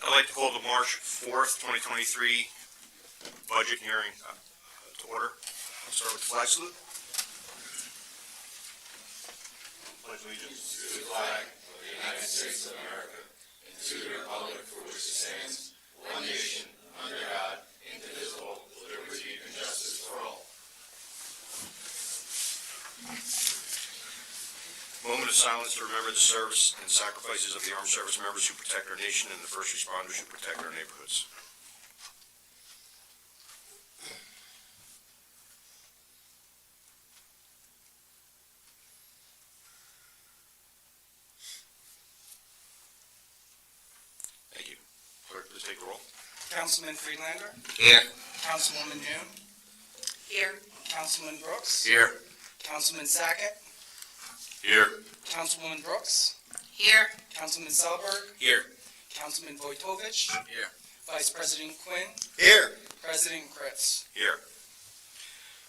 I'd like to call the March 4th, 2023 budget hearing to order. I'll start with the flag salute. Pledge allegiance To the flag of the United States of America and to the republic for which it stands, one nation, under God, indivisible, with liberty and justice for all. Moment of silence to remember the service and sacrifices of the armed service members who protect our nation and the first responders who protect our neighborhoods. Thank you. Clerk, please take the roll. Councilman Friedlander. Here. Councilwoman Noon. Here. Councilman Brooks. Here. Councilman Sackett. Here. Councilwoman Brooks. Here. Councilman Selberg. Here. Councilman Vojtovich. Here. Vice President Quinn. Here. President Kritz. Here.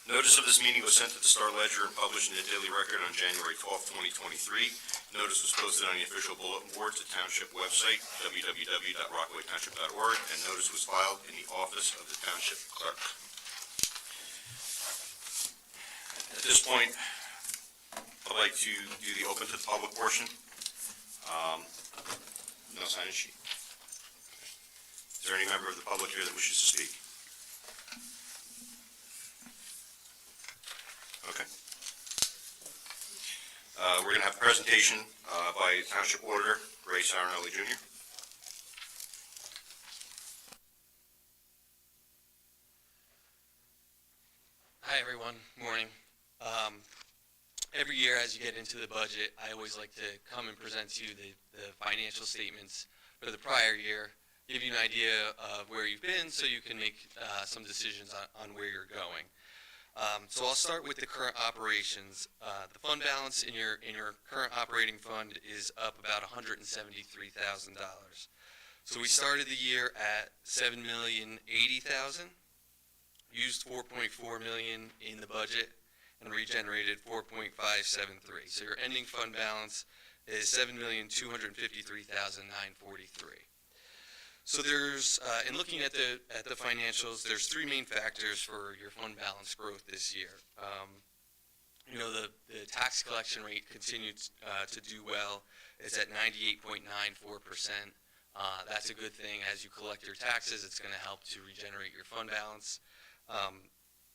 Notice of this meeting was sent to the Star Ledger and published in the Daily Record on January 12, 2023. Notice was posted on the official bulletin board to Township website, www.rockawaytownship.org, and notice was filed in the office of the Township Clerk. At this point, I'd like to do the open to the public portion. No sign-in sheet. Is there any member of the public here that wishes to speak? Okay. We're going to have a presentation by Township Auditor Ray Sarinelli Jr. Hi everyone, morning. Every year as you get into the budget, I always like to come and present to you the financial statements for the prior year, give you an idea of where you've been so you can make some decisions on where you're going. So I'll start with the current operations. The fund balance in your current operating fund is up about $173,000. So we started the year at $7,080,000, used $4.4 million in the budget, and regenerated $4.573. So your ending fund balance is $7,253,943. So there's, in looking at the financials, there's three main factors for your fund balance growth this year. The tax collection rate continued to do well. It's at 98.94%. That's a good thing. As you collect your taxes, it's going to help to regenerate your fund balance.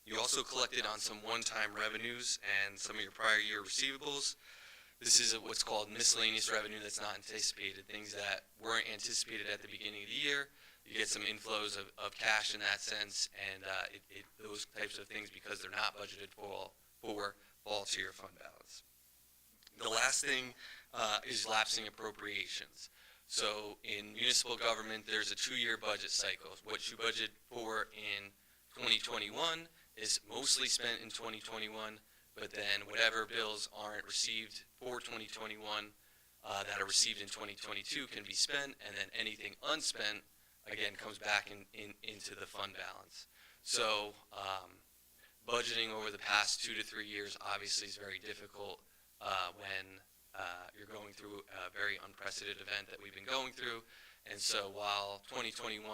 You also collected on some one-time revenues and some of your prior year receivables. This is what's called miscellaneous revenue that's not anticipated, things that weren't anticipated at the beginning of the year. You get some inflows of cash in that sense, and those types of things, because they're not budgeted for, fall to your fund balance. The last thing is lapsing appropriations. So in municipal government, there's a 2-year budget cycle. What you budget for in 2021 is mostly spent in 2021, but then whatever bills aren't received for 2021 that are received in 2022 can be spent, and then anything unspent, again, comes back into the fund balance. So budgeting over the past 2 to 3 years obviously is very difficult when you're going through a very unprecedented event that we've been going through. And so while 2021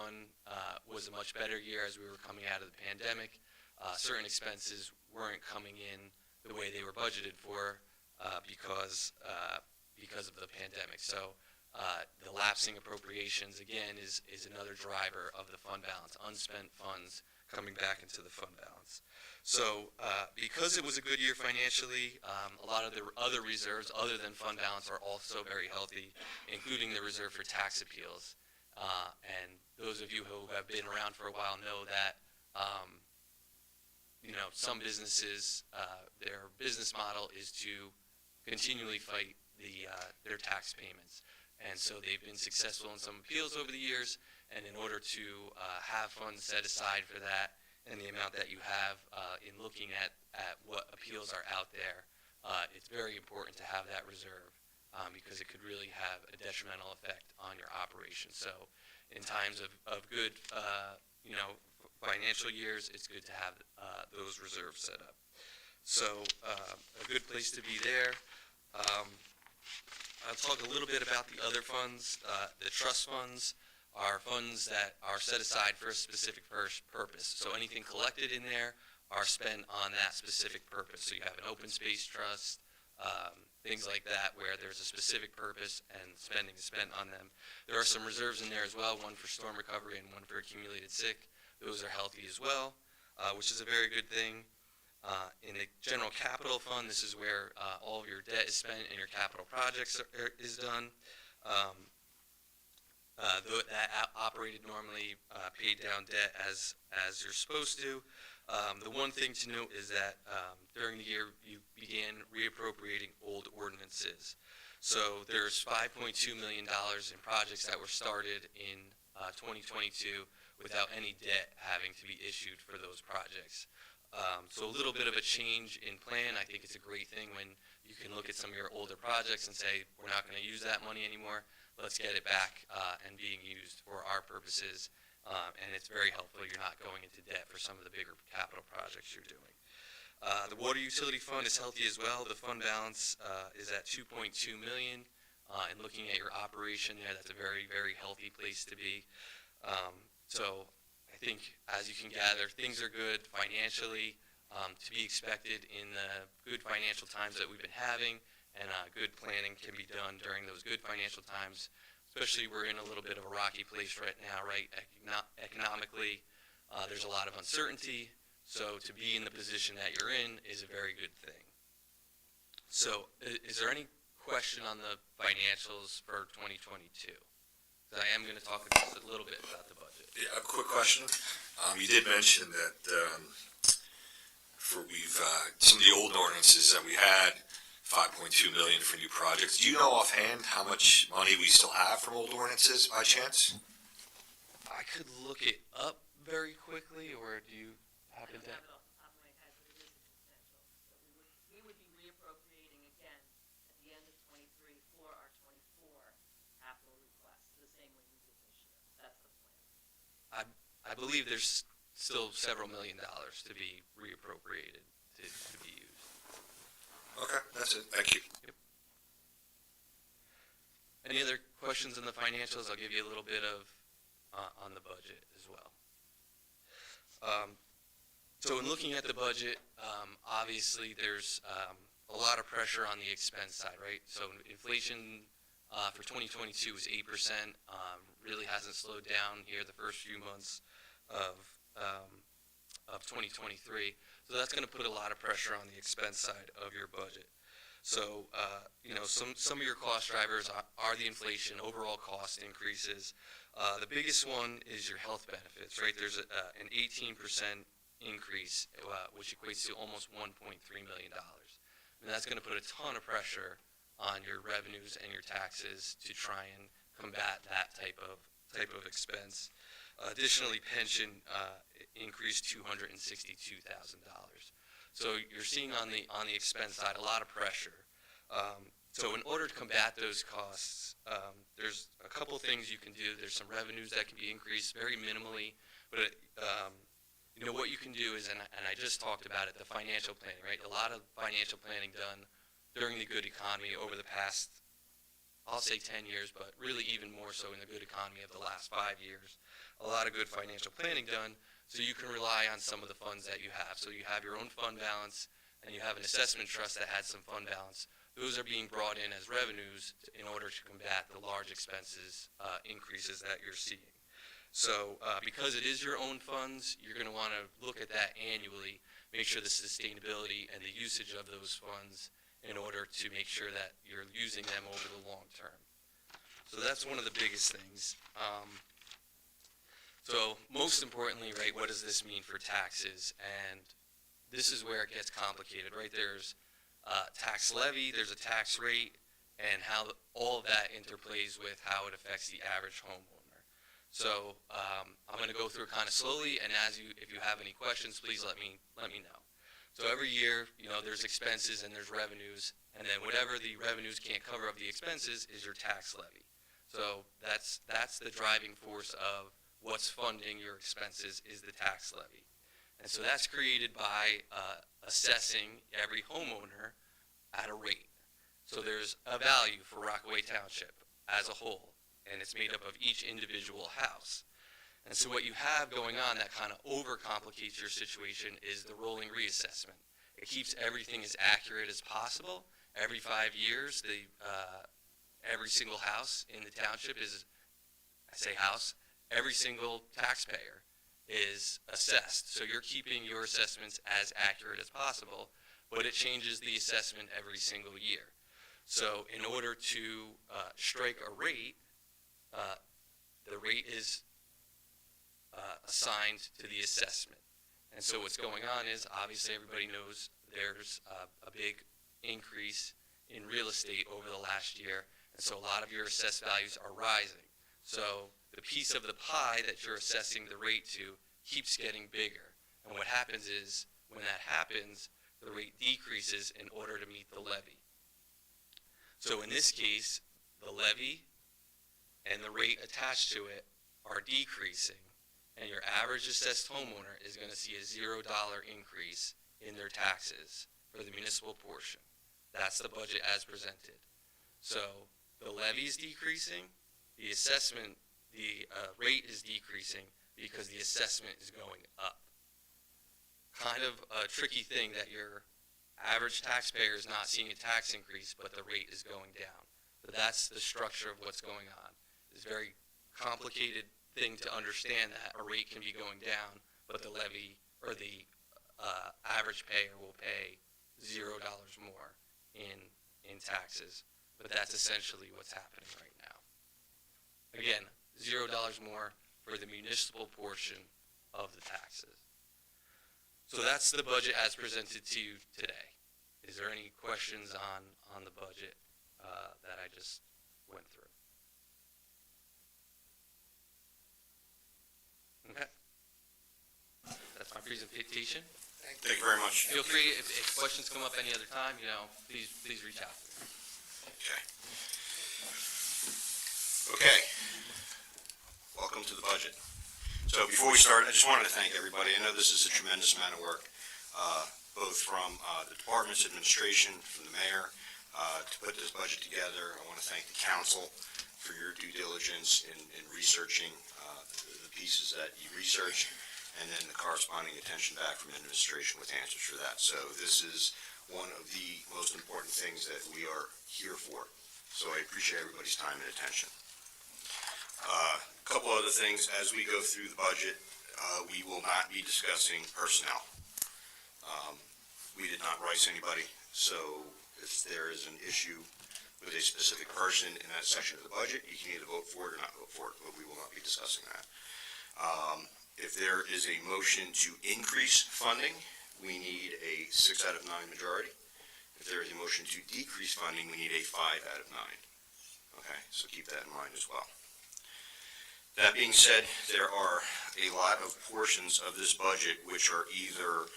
was a much better year as we were coming out of the pandemic, certain expenses weren't coming in the way they were budgeted for because of the pandemic. So the lapsing appropriations, again, is another driver of the fund balance, unspent funds coming back into the fund balance. So because it was a good year financially, a lot of the other reserves other than fund balance are also very healthy, including the reserve for tax appeals. And those of you who have been around for a while know that some businesses, their business model is to continually fight their tax payments. And so they've been successful in some appeals over the years, and in order to have funds set aside for that and the amount that you have in looking at what appeals are out there, it's very important to have that reserve because it could really have a detrimental effect on your operation. So in times of good financial years, it's good to have those reserves set up. So a good place to be there. I'll talk a little bit about the other funds. The trust funds are funds that are set aside for a specific purpose. So anything collected in there are spent on that specific purpose. So you have an open space trust, things like that, where there's a specific purpose and spending is spent on them. There are some reserves in there as well, one for storm recovery and one for accumulated sick. Those are healthy as well, which is a very good thing. In the general capital fund, this is where all of your debt is spent and your capital projects is done. That operated normally paid down debt as you're supposed to. The one thing to note is that during the year you began reappropriating old ordinances. So there's $5.2 million in projects that were started in 2022 without any debt having to be issued for those projects. So a little bit of a change in plan. I think it's a great thing when you can look at some of your older projects and say, we're not going to use that money anymore. Let's get it back and being used for our purposes. And it's very helpful. You're not going into debt for some of the bigger capital projects you're doing. The water utility fund is healthy as well. The fund balance is at $2.2 million. And looking at your operation there, that's a very, very healthy place to be. So I think, as you can gather, things are good financially, to be expected in the good financial times that we've been having, and good planning can be done during those good financial times. Especially, we're in a little bit of a rocky place right now, right? Economically, there's a lot of uncertainty, so to be in the position that you're in is a very good thing. So, is there any question on the financials for 2022? I am going to talk just a little bit about the budget. Yeah, a quick question. You did mention that some of the old ordinances that we had, $5.2 million for new projects. Do you know offhand how much money we still have from old ordinances by chance? I could look it up very quickly, or do you happen to? I don't have it off the top of my head, but it is substantial. So we would be reappropriating again at the end of '23 for our '24 capital requests, the same way we did this year. That's the plan. I believe there's still several $1 million to be reappropriated to be used. Okay, that's it. Thank you. Yep. Any other questions on the financials? I'll give you a little bit of on the budget as well. So in looking at the budget, obviously there's a lot of pressure on the expense side, right? So inflation for 2022 was 8%, really hasn't slowed down here the first few months of 2023. So that's going to put a lot of pressure on the expense side of your budget. So, some of your cost drivers are the inflation, overall cost increases. The biggest one is your health benefits, right? There's an 18% increase, which equates to almost $1.3 million. And that's going to put a ton of pressure on your revenues and your taxes to try and combat that type of expense. Additionally, pension increased $262,000. So you're seeing on the expense side a lot of pressure. So in order to combat those costs, there's a couple things you can do. There's some revenues that can be increased very minimally, but what you can do is, and I just talked about it, the financial planning, right? A lot of financial planning done during the good economy over the past, I'll say 10 years, but really even more so in the good economy of the last 5 years. A lot of good financial planning done, so you can rely on some of the funds that you have. So you have your own fund balance, and you have an assessment trust that has some fund balance. Those are being brought in as revenues in order to combat the large expenses increases that you're seeing. So because it is your own funds, you're going to want to look at that annually, make sure the sustainability and the usage of those funds in order to make sure that you're using them over the long term. So that's one of the biggest things. So most importantly, right, what does this mean for taxes? And this is where it gets complicated, right? There's tax levy, there's a tax rate, and how all of that interplays with how it affects the average homeowner. So I'm going to go through it kind of slowly, and if you have any questions, please let me know. So every year, there's expenses and there's revenues, and then whatever the revenues can't cover of the expenses is your tax levy. So that's the driving force of what's funding your expenses is the tax levy. And so that's created by assessing every homeowner at a rate. So there's a value for Rockaway Township as a whole, and it's made up of each individual house. And so what you have going on that kind of overcomplicates your situation is the rolling reassessment. It keeps everything as accurate as possible. Every 5 years, every single house in the township is, I say house, every single taxpayer is assessed. So you're keeping your assessments as accurate as possible, but it changes the assessment every single year. So in order to strike a rate, the rate is assigned to the assessment. And so what's going on is, obviously everybody knows there's a big increase in real estate over the last year, and so a lot of your assessed values are rising. So the piece of the pie that you're assessing the rate to keeps getting bigger. And what happens is, when that happens, the rate decreases in order to meet the levy. So in this case, the levy and the rate attached to it are decreasing, and your average assessed homeowner is going to see a $0 increase in their taxes for the municipal portion. That's the budget as presented. So the levy is decreasing, the assessment, the rate is decreasing because the assessment is going up. Kind of a tricky thing that your average taxpayer is not seeing a tax increase, but the rate is going down. But that's the structure of what's going on. It's a very complicated thing to understand that a rate can be going down, but the levy or the average payer will pay $0 more in taxes. But that's essentially what's happening right now. Again, $0 more for the municipal portion of the taxes. So that's the budget as presented to you today. Is there any questions on the budget that I just went through? Okay. That's my presentation. Thank you very much. Feel free, if questions come up any other time, please reach out to me. Okay. Okay. Welcome to the budget. So before we start, I just wanted to thank everybody. I know this is a tremendous amount of work, both from the department's administration, from the mayor, to put this budget together. I want to thank the council for your due diligence in researching the pieces that you researched, and then the corresponding attention back from administration with answers for that. So this is one of the most important things that we are here for. So I appreciate everybody's time and attention. A couple other things as we go through the budget. We will not be discussing personnel. We did not rice anybody, so if there is an issue with a specific person in that section of the budget, you can either vote for it or not vote for it, but we will not be discussing that. If there is a motion to increase funding, we need a 6 out of 9 majority. If there is a motion to decrease funding, we need a 5 out of 9. Okay, so keep that in mind as well. That being said, there are a lot of portions of this budget which are either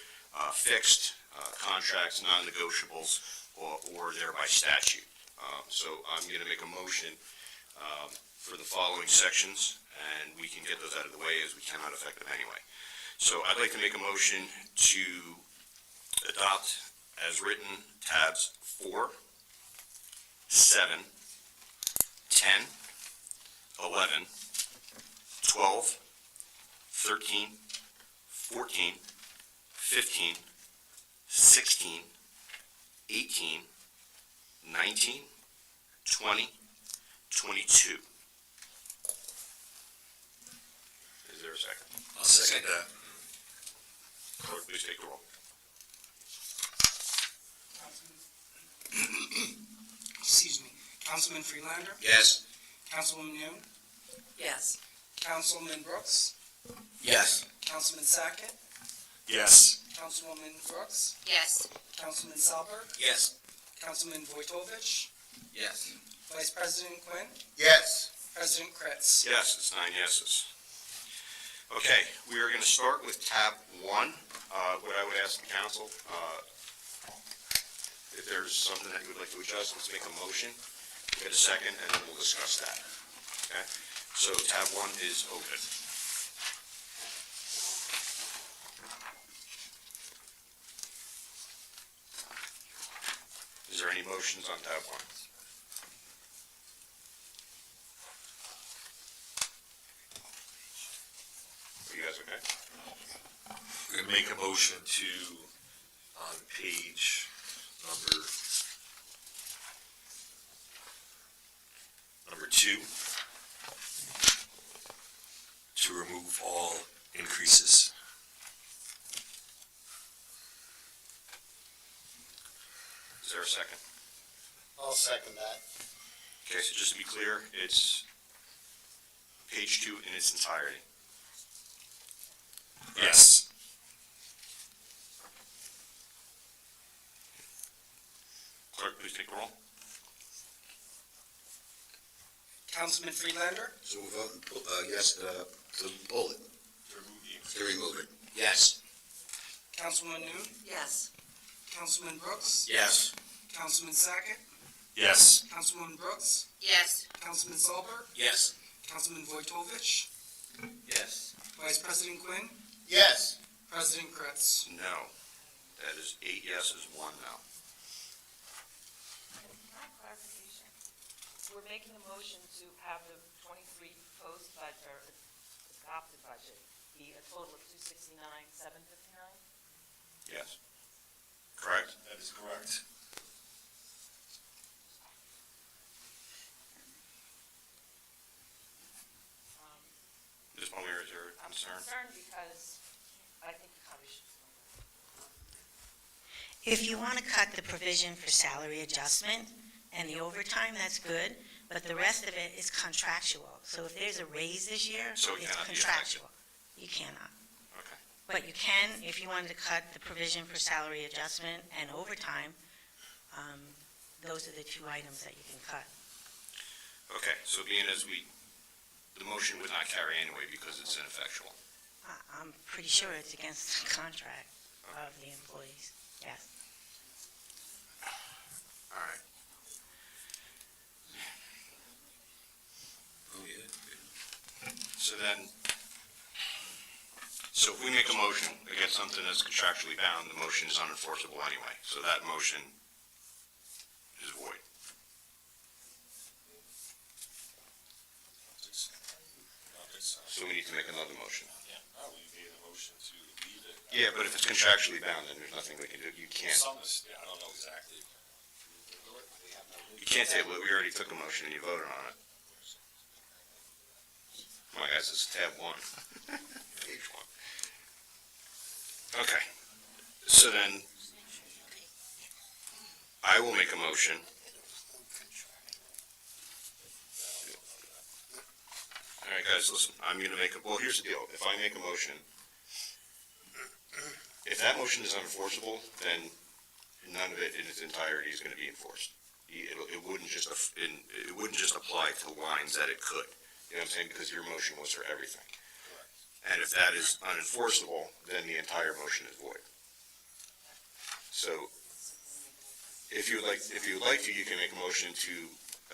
fixed contracts, non-negotiables, or they're by statute. So I'm going to make a motion for the following sections, and we can get those out of the way as we cannot affect them anyway. So I'd like to make a motion to adopt as written tabs 4, 7, 10, 11, 12, 13, 14, 15, 16, 18, 19, 20, 22. Is there a second? I'll second that. Clerk, please take the roll. Excuse me. Councilman Freelander, Yes. Councilwoman Yoon, Yes. Councilman Brooks, Yes. Councilman Sackett, Yes. Councilwoman Brooks, Yes. Councilman Salberg, Yes. Councilman Vojtovich, Yes. Vice President Quinn, Yes. President Kretz. Yes, it's 9 yeses. Okay, we are going to start with tab 1. What I would ask the council, if there's something that you would like to adjust, let's make a motion, get a second, and then we'll discuss that. Okay? So tab 1 is open. Is there any motions on tab 1? Okay. We're gonna make a motion to, on page number 2, to remove all increases. Is there a second? I'll second that. Okay, so just to be clear, it's page 2 in its entirety. Yes. Clerk, please take the roll. Councilman Freelander, So we're voting, yes, to pull it, to remove it. Yes. Councilwoman Noon, Yes. Councilman Brooks, Yes. Councilman Sackett, Yes. Councilwoman Brooks, Yes. Councilman Salber, Yes. Councilman Vojtovich, Yes. Vice President Quinn, Yes. President Kretz. No. That is 8 yeses, 1 no. Clarification. We're making a motion to have the 23 proposed budget, or adopted budget, be a total of 269,759? Yes. Correct? That is correct. Ms. Palmieri, is there a I'm concern? concerned because I think the probably should. If you want to cut the provision for salary adjustment and the overtime, that's good, but the rest of it is contractual. So if there's a raise this year, So it it's cannot be affected. contractual. You cannot. Okay. But you can, if you wanted to cut the provision for salary adjustment and overtime, those are the two items that you can cut. Okay, so being as the motion would not carry anyway because it's ineffectual. I'm pretty sure it's against the contract of the employees, yes. All right. Oh, yeah. So if we make a motion against something that's contractually bound, the motion is unenforceable anyway. So that motion is void. So we need to make another motion. Oh, we made a motion to leave it. Yeah, but if it's contractually bound, then there's nothing we can do. You can't. Some is, yeah, I don't know exactly. You can't table it. We already took a motion and you voted on it. My guys, it's tab 1. Page 1. Okay. So then, I will make a motion. All right, guys, listen, I'm gonna make well, here's the deal. If I make a motion, if that motion is unenforceable, then none of it in its entirety is gonna be enforced. It wouldn't just apply to lines that it could. You know what I'm saying? Because your motion was for everything. And if that is unenforceable, then the entire motion is void. So, if you would like to, you can make a motion to,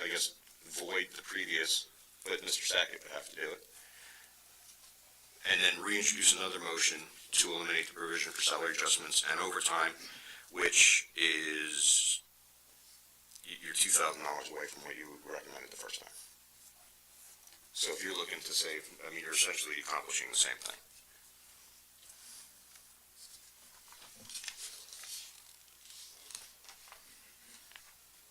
I guess, void the previous, but Mr. Sackett would have to do it. And then reintroduce another motion to eliminate the provision for salary adjustments and overtime, which is you're $2,000 away from what you recommended the first time. So if you're looking to save, I mean, you're essentially accomplishing the same thing.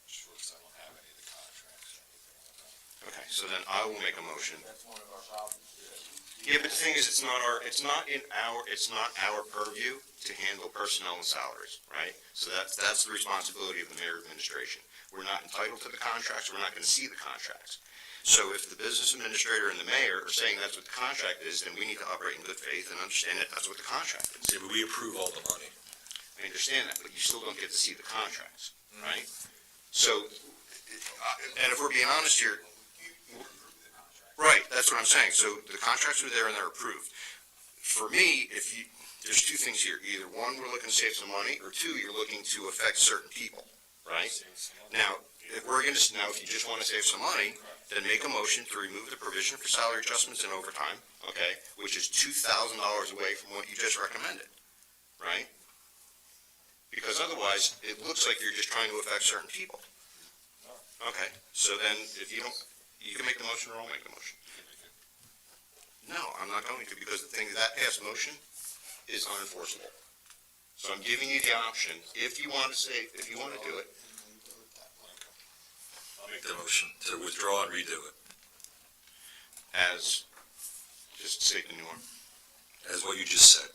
Sure, 'cause I don't have any of the contracts or anything like that. Okay, so then I will make a motion. That's one of our problems. Yeah, but the thing is, it's not our purview to handle personnel and salaries, right? So that's the responsibility of the mayor administration. We're not entitled to the contracts, we're not gonna see the contracts. So if the business administrator and the mayor are saying that's what the contract is, then we need to operate in good faith and understand that that's what the contract is. Yeah, but we approve all the money. I understand that, but you still don't get to see the contracts, right? So, and if we're being honest here, right, that's what I'm saying. So the contracts are there and they're approved. For me, there's two things here. Either one, we're looking to save some money, or two, you're looking to affect certain people, right? Now, if you just want to save some money, then make a motion to remove the provision for salary adjustments and overtime, okay, which is $2,000 away from what you just recommended, right? Because otherwise, it looks like you're just trying to affect certain people. Okay, so then if you don't, you can make the motion or I'll make the motion. No, I'm not going to, because the thing, that past motion is unenforceable. So I'm giving you the option, if you want to do it, I'll make the motion to withdraw and redo it, as, just state the norm. as what you just said.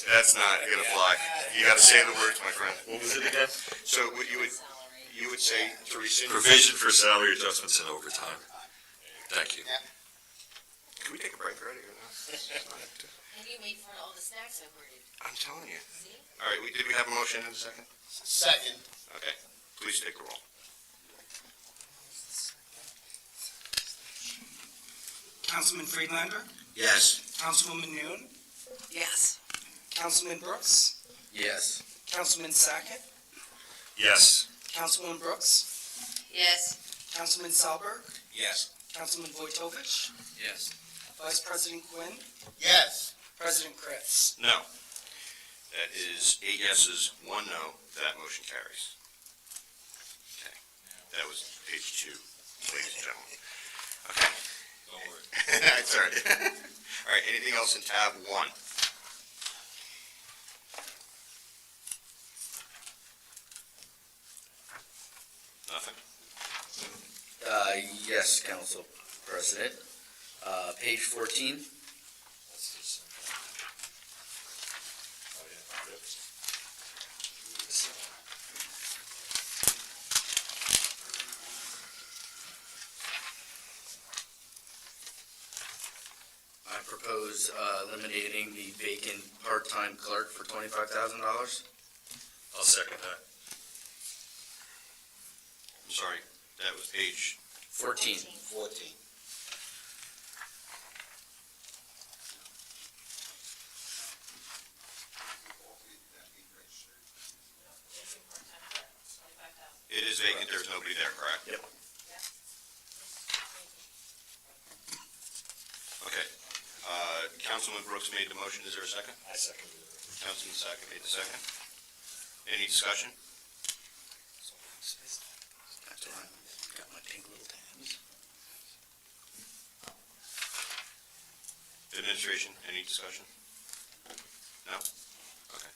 That's not gonna fly. You gotta say the words, my friend. What was it again? So what you would say to rescind. Provision for salary adjustments and overtime. Thank you. Can we take a break already or not? And you wait for all the snacks I ordered. I'm telling you. See? All right, did we have a motion in a second? Second. Okay, please take the roll. Councilman Friedlander, Yes. Councilwoman Noon, Yes. Councilman Brooks, Yes. Councilman Sackett, Yes. Councilwoman Brooks, Yes. Councilman Salberg, Yes. Councilman Vojtovich, Yes. Vice President Quinn, Yes. President Kretz. No. That is 8 yeses, 1 no, that motion carries. Okay, that was page 2, ladies and gentlemen. Okay. Don't worry. That's all right. All right, anything else in tab 1? Nothing? Yes, Council President. Page 14. I propose eliminating the vacant part-time clerk for $25,000. I'll second that. I'm sorry, that was page, 14. 14. it is vacant, there's nobody there, correct? Yep. Okay. Councilman Brooks made the motion, is there a second? I second it. Councilman Sackett made the second. Any discussion? That's all right. Got my pink little tabs. Administration, any discussion? No? Okay.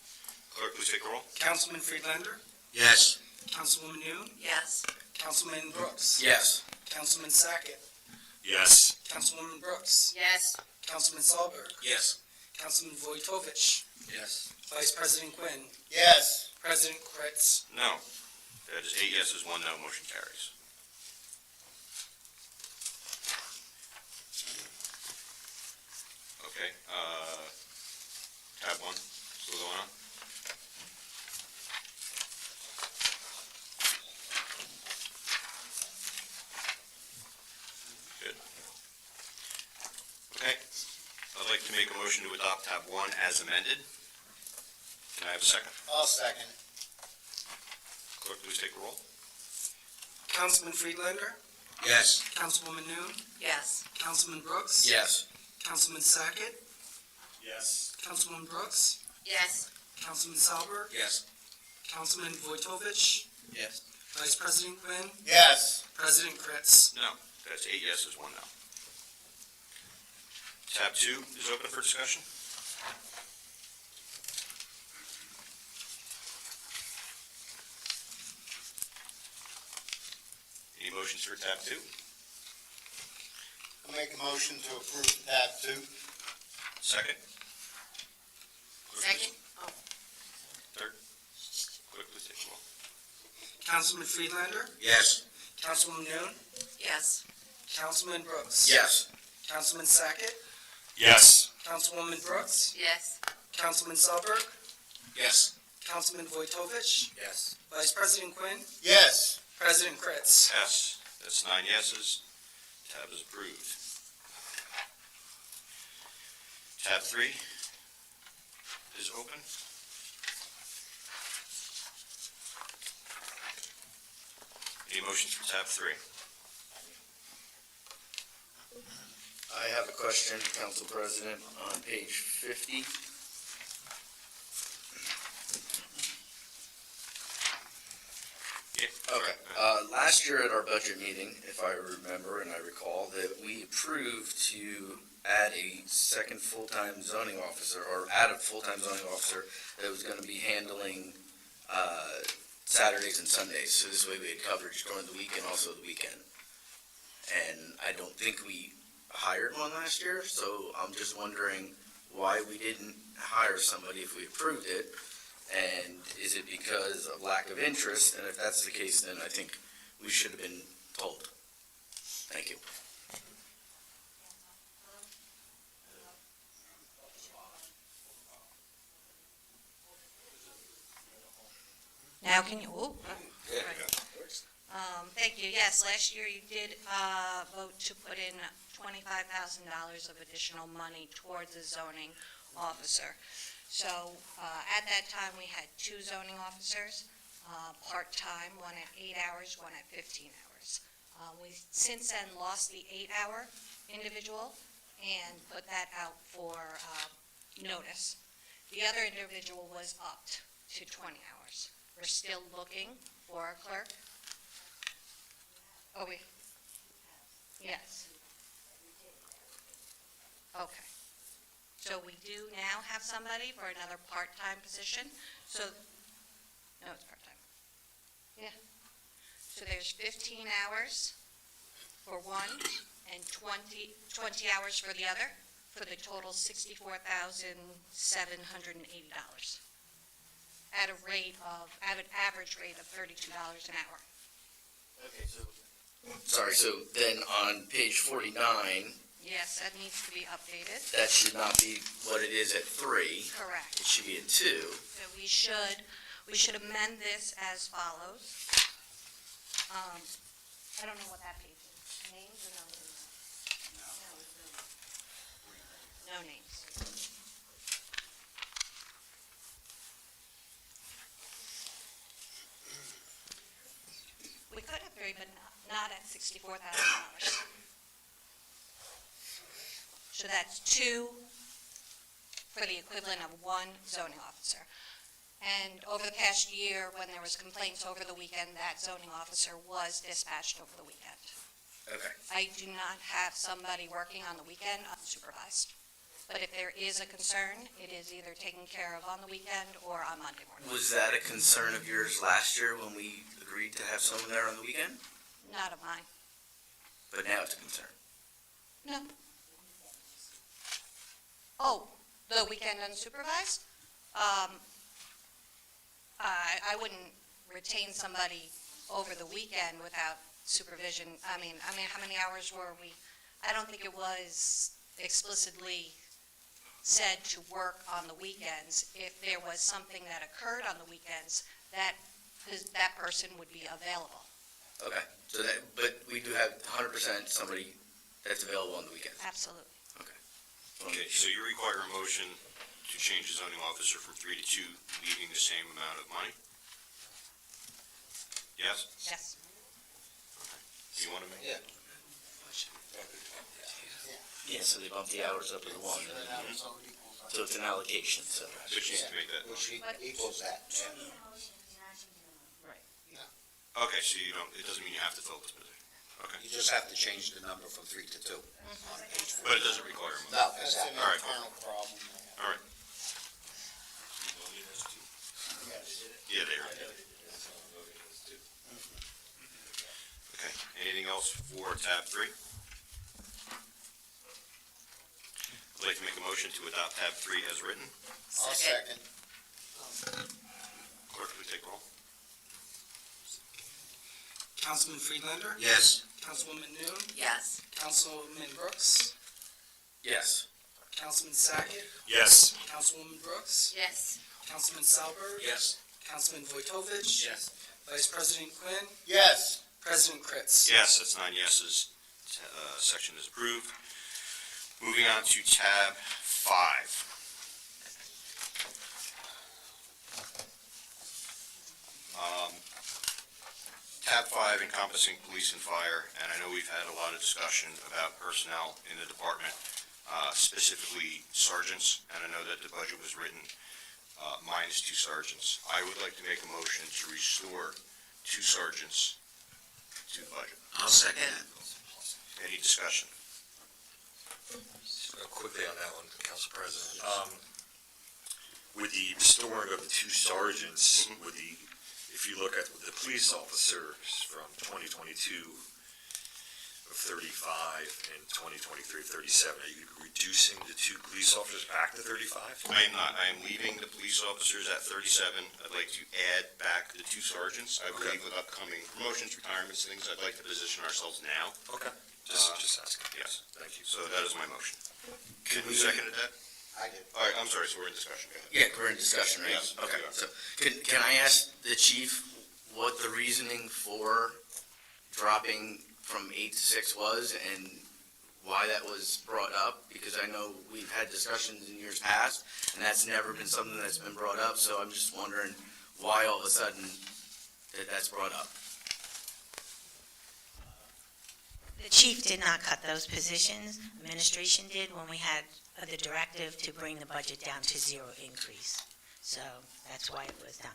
Clerk, please take the roll. Councilman Friedlander, Yes. Councilwoman Noon, Yes. Councilman Brooks, Yes. Councilman Sackett, Yes. Councilwoman Brooks, Yes. Councilman Salberg, Yes. Councilman Vojtovich, Yes. Vice President Quinn, Yes. President Kretz. No. That is 8 yeses, 1 no, motion carries. Okay, tab 1, still going on? Good. Okay, I'd like to make a motion to adopt tab 1 as amended. Can I have a second? I'll second. Clerk, please take the roll. Councilman Friedlander, Yes. Councilwoman Noon, Yes. Councilman Brooks, Yes. Councilman Sackett, Yes. Councilwoman Brooks, Yes. Councilman Salberg, Yes. Councilman Vojtovich, Yes. Vice President Quinn, Yes. President Kretz. No. That's 8 yeses, 1 no. Tab 2 is open for discussion. Any motions for tab 2? I'll make a motion to approve tab 2. Second? Second? Oh. Third? Clerk, please take the roll. Councilman Friedlander, Yes. Councilwoman Noon, Yes. Councilman Brooks. Yes. Councilman Sackett, Yes. Councilwoman Brooks, Yes. Councilman Salberg, Yes. Councilman Vojtovich, Yes. Vice President Quinn, Yes. President Kretz. Yes. That's 9 yeses. Tab is approved. Tab 3 is open. Any motions for tab 3? I have a question, Council President, on page 50. Yeah. Okay, last year at our budget meeting, if I remember and I recall, that we approved to add a second full-time zoning officer, or add a full-time zoning officer that was gonna be handling, Saturdays and Sundays, so this way we had coverage during the week and also the weekend. And I don't think we hired one last year, so I'm just wondering why we didn't hire somebody if we approved it. And is it because of lack of interest? And if that's the case, then I think we should have been told. Thank you. Now can you, oh, Yeah. thank you. Yes, last year you did vote to put in $25,000 of additional money towards the zoning officer. So at that time, we had 2 zoning officers, part-time, one at 8 hours, one at 15 hours. We since then lost the 8-hour individual and put that out for notice. The other individual was upped to 20 hours. We're still looking for a clerk. Oh, we, yes. Okay. So we do now have somebody for another part-time position, so, no, it's part-time. Yeah. So there's 15 hours for one and 20 hours for the other, for the total $64,780. At an average rate of $32 an hour. Okay, sorry, so then on page 49, Yes, that needs to be updated. that should not be what it is at 3. Correct. It should be at 2. So we should amend this as follows. I don't know what that page is. Names or no names? No names. We could have three, but not at $64,000. So that's 2 for the equivalent of 1 zoning officer. And over the past year, when there was complaints over the weekend, that zoning officer was dispatched over the weekend. Okay. I do not have somebody working on the weekend unsupervised. But if there is a concern, it is either taken care of on the weekend or on Monday morning. Was that a concern of yours last year when we agreed to have someone there on the weekend? Not of mine. But now it's a concern. No. Oh, the weekend unsupervised? I wouldn't retain somebody over the weekend without supervision. I mean, how many hours were we? I don't think it was explicitly said to work on the weekends. If there was something that occurred on the weekends, that person would be available. Okay, so that, but we do have 100% somebody that's available on the weekends. Absolutely. Okay, so you require a motion to change the zoning officer from 3 to 2, leaving the same amount of money? Yes? Yes. Do you want to make? Yeah. Yeah, so they bump the hours up to 1. So it's an allocation, so. But you need to make that Which motion. equals that. Okay, so you don't, it doesn't mean you have to fill this position. Okay, You just have to change the number from 3 to 2. On page 4. but it doesn't require a motion. No, exactly. All right. problem. All right. Yeah, they are. Okay, anything else for tab 3? I'd like to make a motion to adopt tab 3 as written. I'll second. Clerk, please take roll. Councilman Friedlander? Yes. Councilwoman Noon? Yes. Councilman Brooks? Yes. Councilman Sackett? Yes. Councilwoman Brooks? Yes. Councilman Salberg? Yes. Councilman Vojtovich? Yes. Vice President Quinn? Yes. President Kritz? Yes, that's 9 yeses. Section is approved. Moving on to tab 5. Tab 5 encompassing police and fire, and I know we've had a lot of discussion about personnel in the department, specifically sergeants, and I know that the budget was written minus 2 sergeants. I would like to make a motion to restore two sergeants to the budget. I'll second that. Any discussion? Quickly on that one, Council President. With the restoring of the two sergeants, if you look at the police officers from 2022 of 35 and 2023 of 37, are you reducing the two police officers back to 35? I am not. I am leaving the police officers at 37. I'd like to add back the two sergeants. I believe with upcoming promotions, retirements, things, I'd like to position ourselves now. Okay, just asking. Yes. Thank you. So that is my motion. Could Who seconded that? I did. All right, I'm sorry, so we're in discussion. Go ahead. Yeah, we're in discussion, right? Yes, Okay, we are. so, can I ask the chief what the reasoning for dropping from 8 to 6 was, and why that was brought up? Because I know we've had discussions in years past, and that's never been something that's been brought up, so I'm just wondering why all of a sudden that's brought up. The chief did not cut those positions. Administration did when we had the directive to bring the budget down to zero increase. So that's why it was done.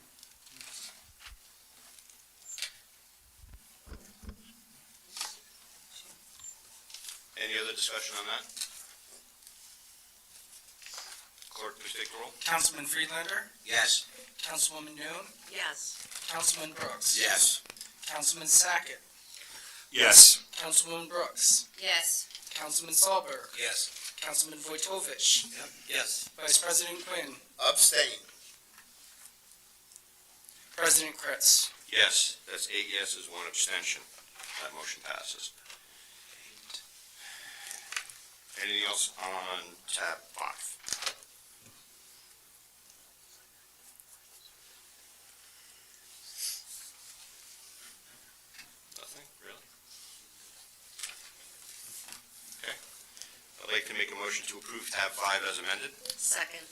Any other discussion on that? Clerk, please take the roll. Councilman Friedlander, Yes. Councilwoman Noon, Yes. Councilman Brooks. Yes. Councilman Sackett, Yes. Councilwoman Brooks, Yes. Councilman Sahlberg, Yes. Councilman Vojtovich, Yes. Vice President Quinn, Abstain. President Kretz. Yes, that's 8 yeses, 1 abstention. That motion passes. Anything else on tab 5? Nothing, really? Okay. I'd like to make a motion to approve tab 5 as amended. Second.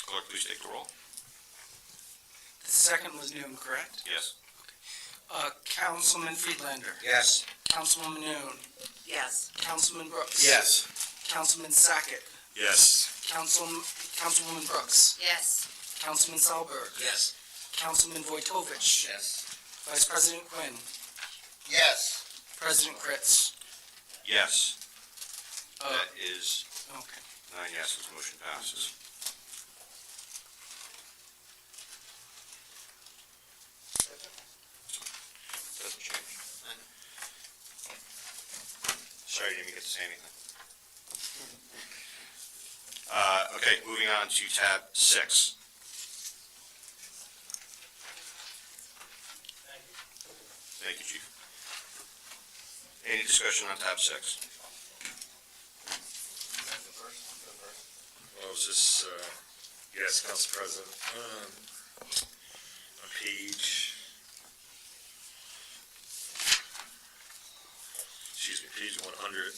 Clerk, please take the roll. The second was Noon, correct? Yes. Councilman Friedlander, Yes. Councilwoman Noon, Yes. Councilman Brooks. Yes. Councilman Sackett, Yes. Councilwoman Brooks, Yes. Councilman Sahlberg, Yes. Councilman Vojtovich, Yes. Vice President Quinn, Yes. President Kretz. Yes, Uh, that is Okay. 9 yeses, motion passes. Doesn't change. Sorry, I didn't even get to say anything. Okay, moving on to tab 6. Thank you, Chief. Any discussion on tab 6? Well, was this, yes, Council President, on page, page 100.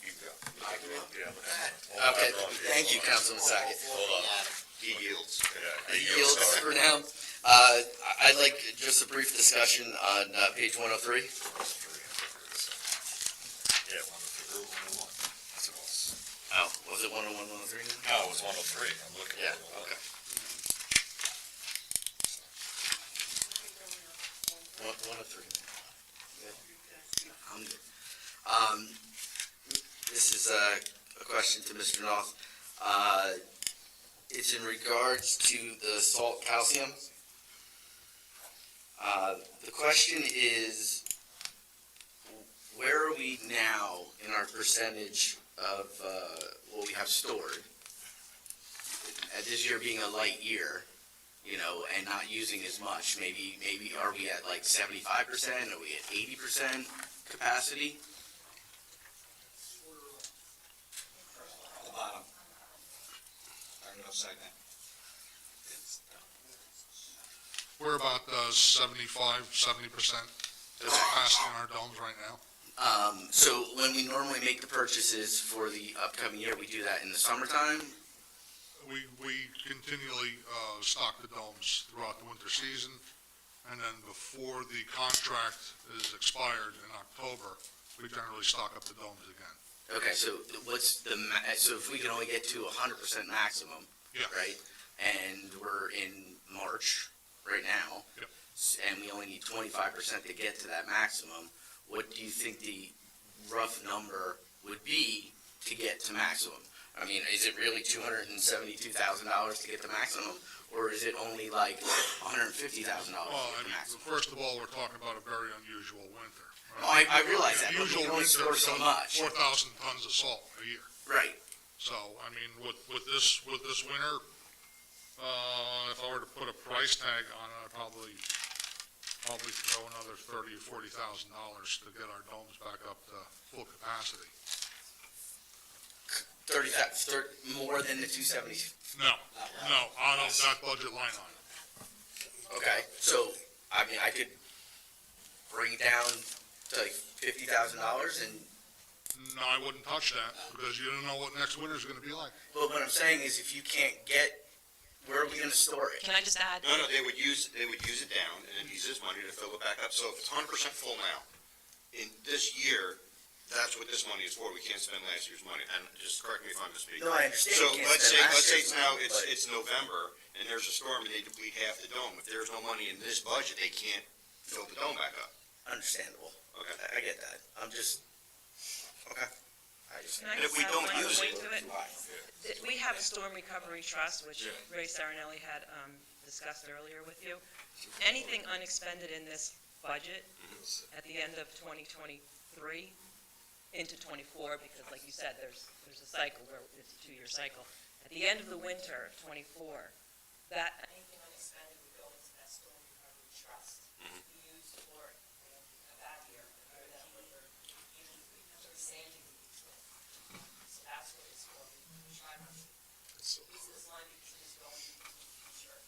You go. Yeah. Okay, thank you, Councilman Sackett. Hold on. He yields. Yeah. He yields for now. I'd like just a brief discussion on page 103. Yeah, 103. 101. That's what it was. Oh, was it 101, 103 now? No, it was 103. I'm looking Yeah, at it. okay. 103. Good. I'm good. This is a question to Mr. Noth. It's in regards to the salt calcium. The question is, where are we now in our percentage of what we have stored? This year being a light year, you know, and not using as much, maybe are we at like 75%? Are we at 80% capacity? The bottom. Our middle segment. We're about 75, 70% capacity in our domes right now. So when we normally make the purchases for the upcoming year, we do that in the summertime? We continually stock the domes throughout the winter season, and then before the contract is expired in October, we generally stock up the domes again. Okay, so what's the, so if we can only get to 100% maximum, Yeah. right? and we're in March right now. Yep. And we only need 25% to get to that maximum. What do you think the rough number would be to get to maximum? I mean, is it really $272,000 to get the maximum, or is it only like $150,000 to Well, get I the mean, maximum? first of all, we're talking about a very unusual winter. No, I realize that, but we Usual can only winter store so much. 4,000 tons of salt a year. Right. So, I mean, with this winter, if I were to put a price tag on it, I'd probably throw another $30,000 or $40,000 to get our domes back up to full capacity. More than the 270. No, out of that budget line item. Okay, so, I mean, I could bring it down to like $50,000 and, No, I wouldn't touch that, because you don't know what next winter's gonna be like. well, what I'm saying is if you can't get, where are we gonna store it? Can I just add? No, they would use it down and then use this money to fill it back up. So if it's 100% full now, in this year, that's what this money is for. We can't spend last year's money. And just correct me if I'm misspeaking. No, I understand So you can't let's spend say last it's year's now, money, but- it's November and there's a storm and they deplete half the dome. If there's no money in this budget, they can't fill the dome back up. Understandable. Okay. I get that. I'm just, okay. I just, Can I And if just we add don't one use point it, to it? We have a storm recovery trust, which Ray Sarinelli had discussed earlier with you. Anything unexpended in this budget at the end of 2023 into 24, because like you said, there's a cycle where it's a 2-year cycle. At the end of the winter of 24, that anything unexpended would go into that storm recovery trust to be used for that year, or that winter, even sanding. So that's what it's for. We try not to use this line because it is going to be future.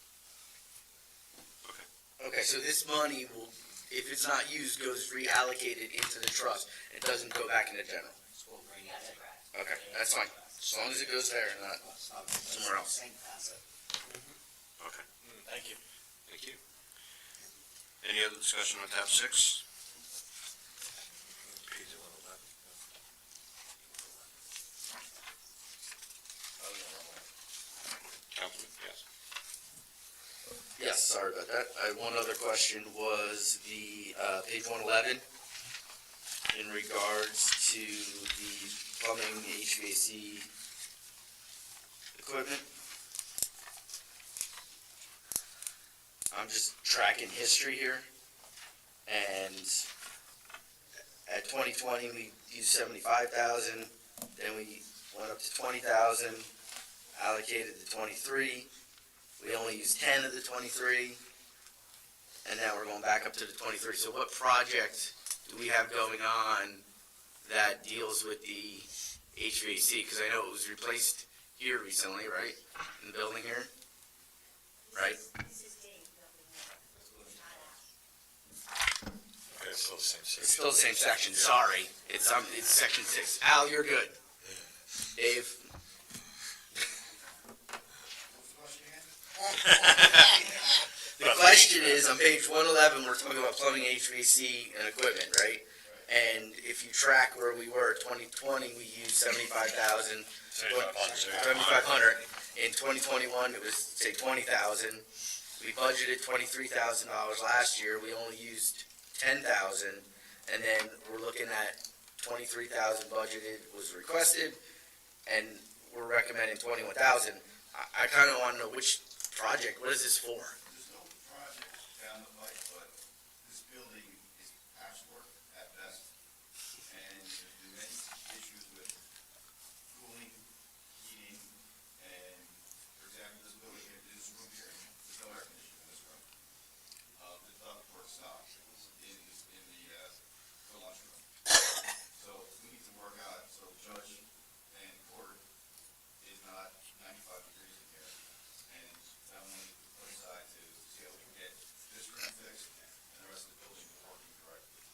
okay, so this money will, if it's not used, goes reallocated into the trust. It doesn't go back into general. That's correct. Okay, that's fine. As long as it goes there and not somewhere else. Okay. Thank you. Thank you. Any other discussion on tab 6? Page 111. Councilman, yes. Yes, sorry about that. One other question was the, page 111, in regards to the plumbing, HVAC equipment. I'm just tracking history here, and at 2020, we used 75,000, then we went up to 20,000, allocated to 23. We only used 10 of the 23, and now we're going back up to the 23. So what project do we have going on that deals with the HVAC? Because I know it was replaced here recently, right? In the building here? Right? Okay, it's still the same section. It's still the same section, sorry. It's section 6. Al, you're good. Dave? The question is, on page 111, we're talking about plumbing, HVAC, and equipment, right? And if you track where we were, 2020, we used 75,000, 7,500. In 2021, it was, say, 20,000. We budgeted $23,000 last year, we only used 10,000. And then we're looking at 23,000 budgeted was requested, and we're recommending 21,000. I kind of want to know which project, what is this for? There's no project down the pipe, but this building is patchwork at best. And there's been many issues with cooling, heating, and, for example, this building, this room here, there's no air conditioning in this room. The ductwork stops in the lunchroom. So we need to work out, so judge and court is not 95 degrees in here. And that money put aside to see how we can get this room fixed and the rest of the building working correctly.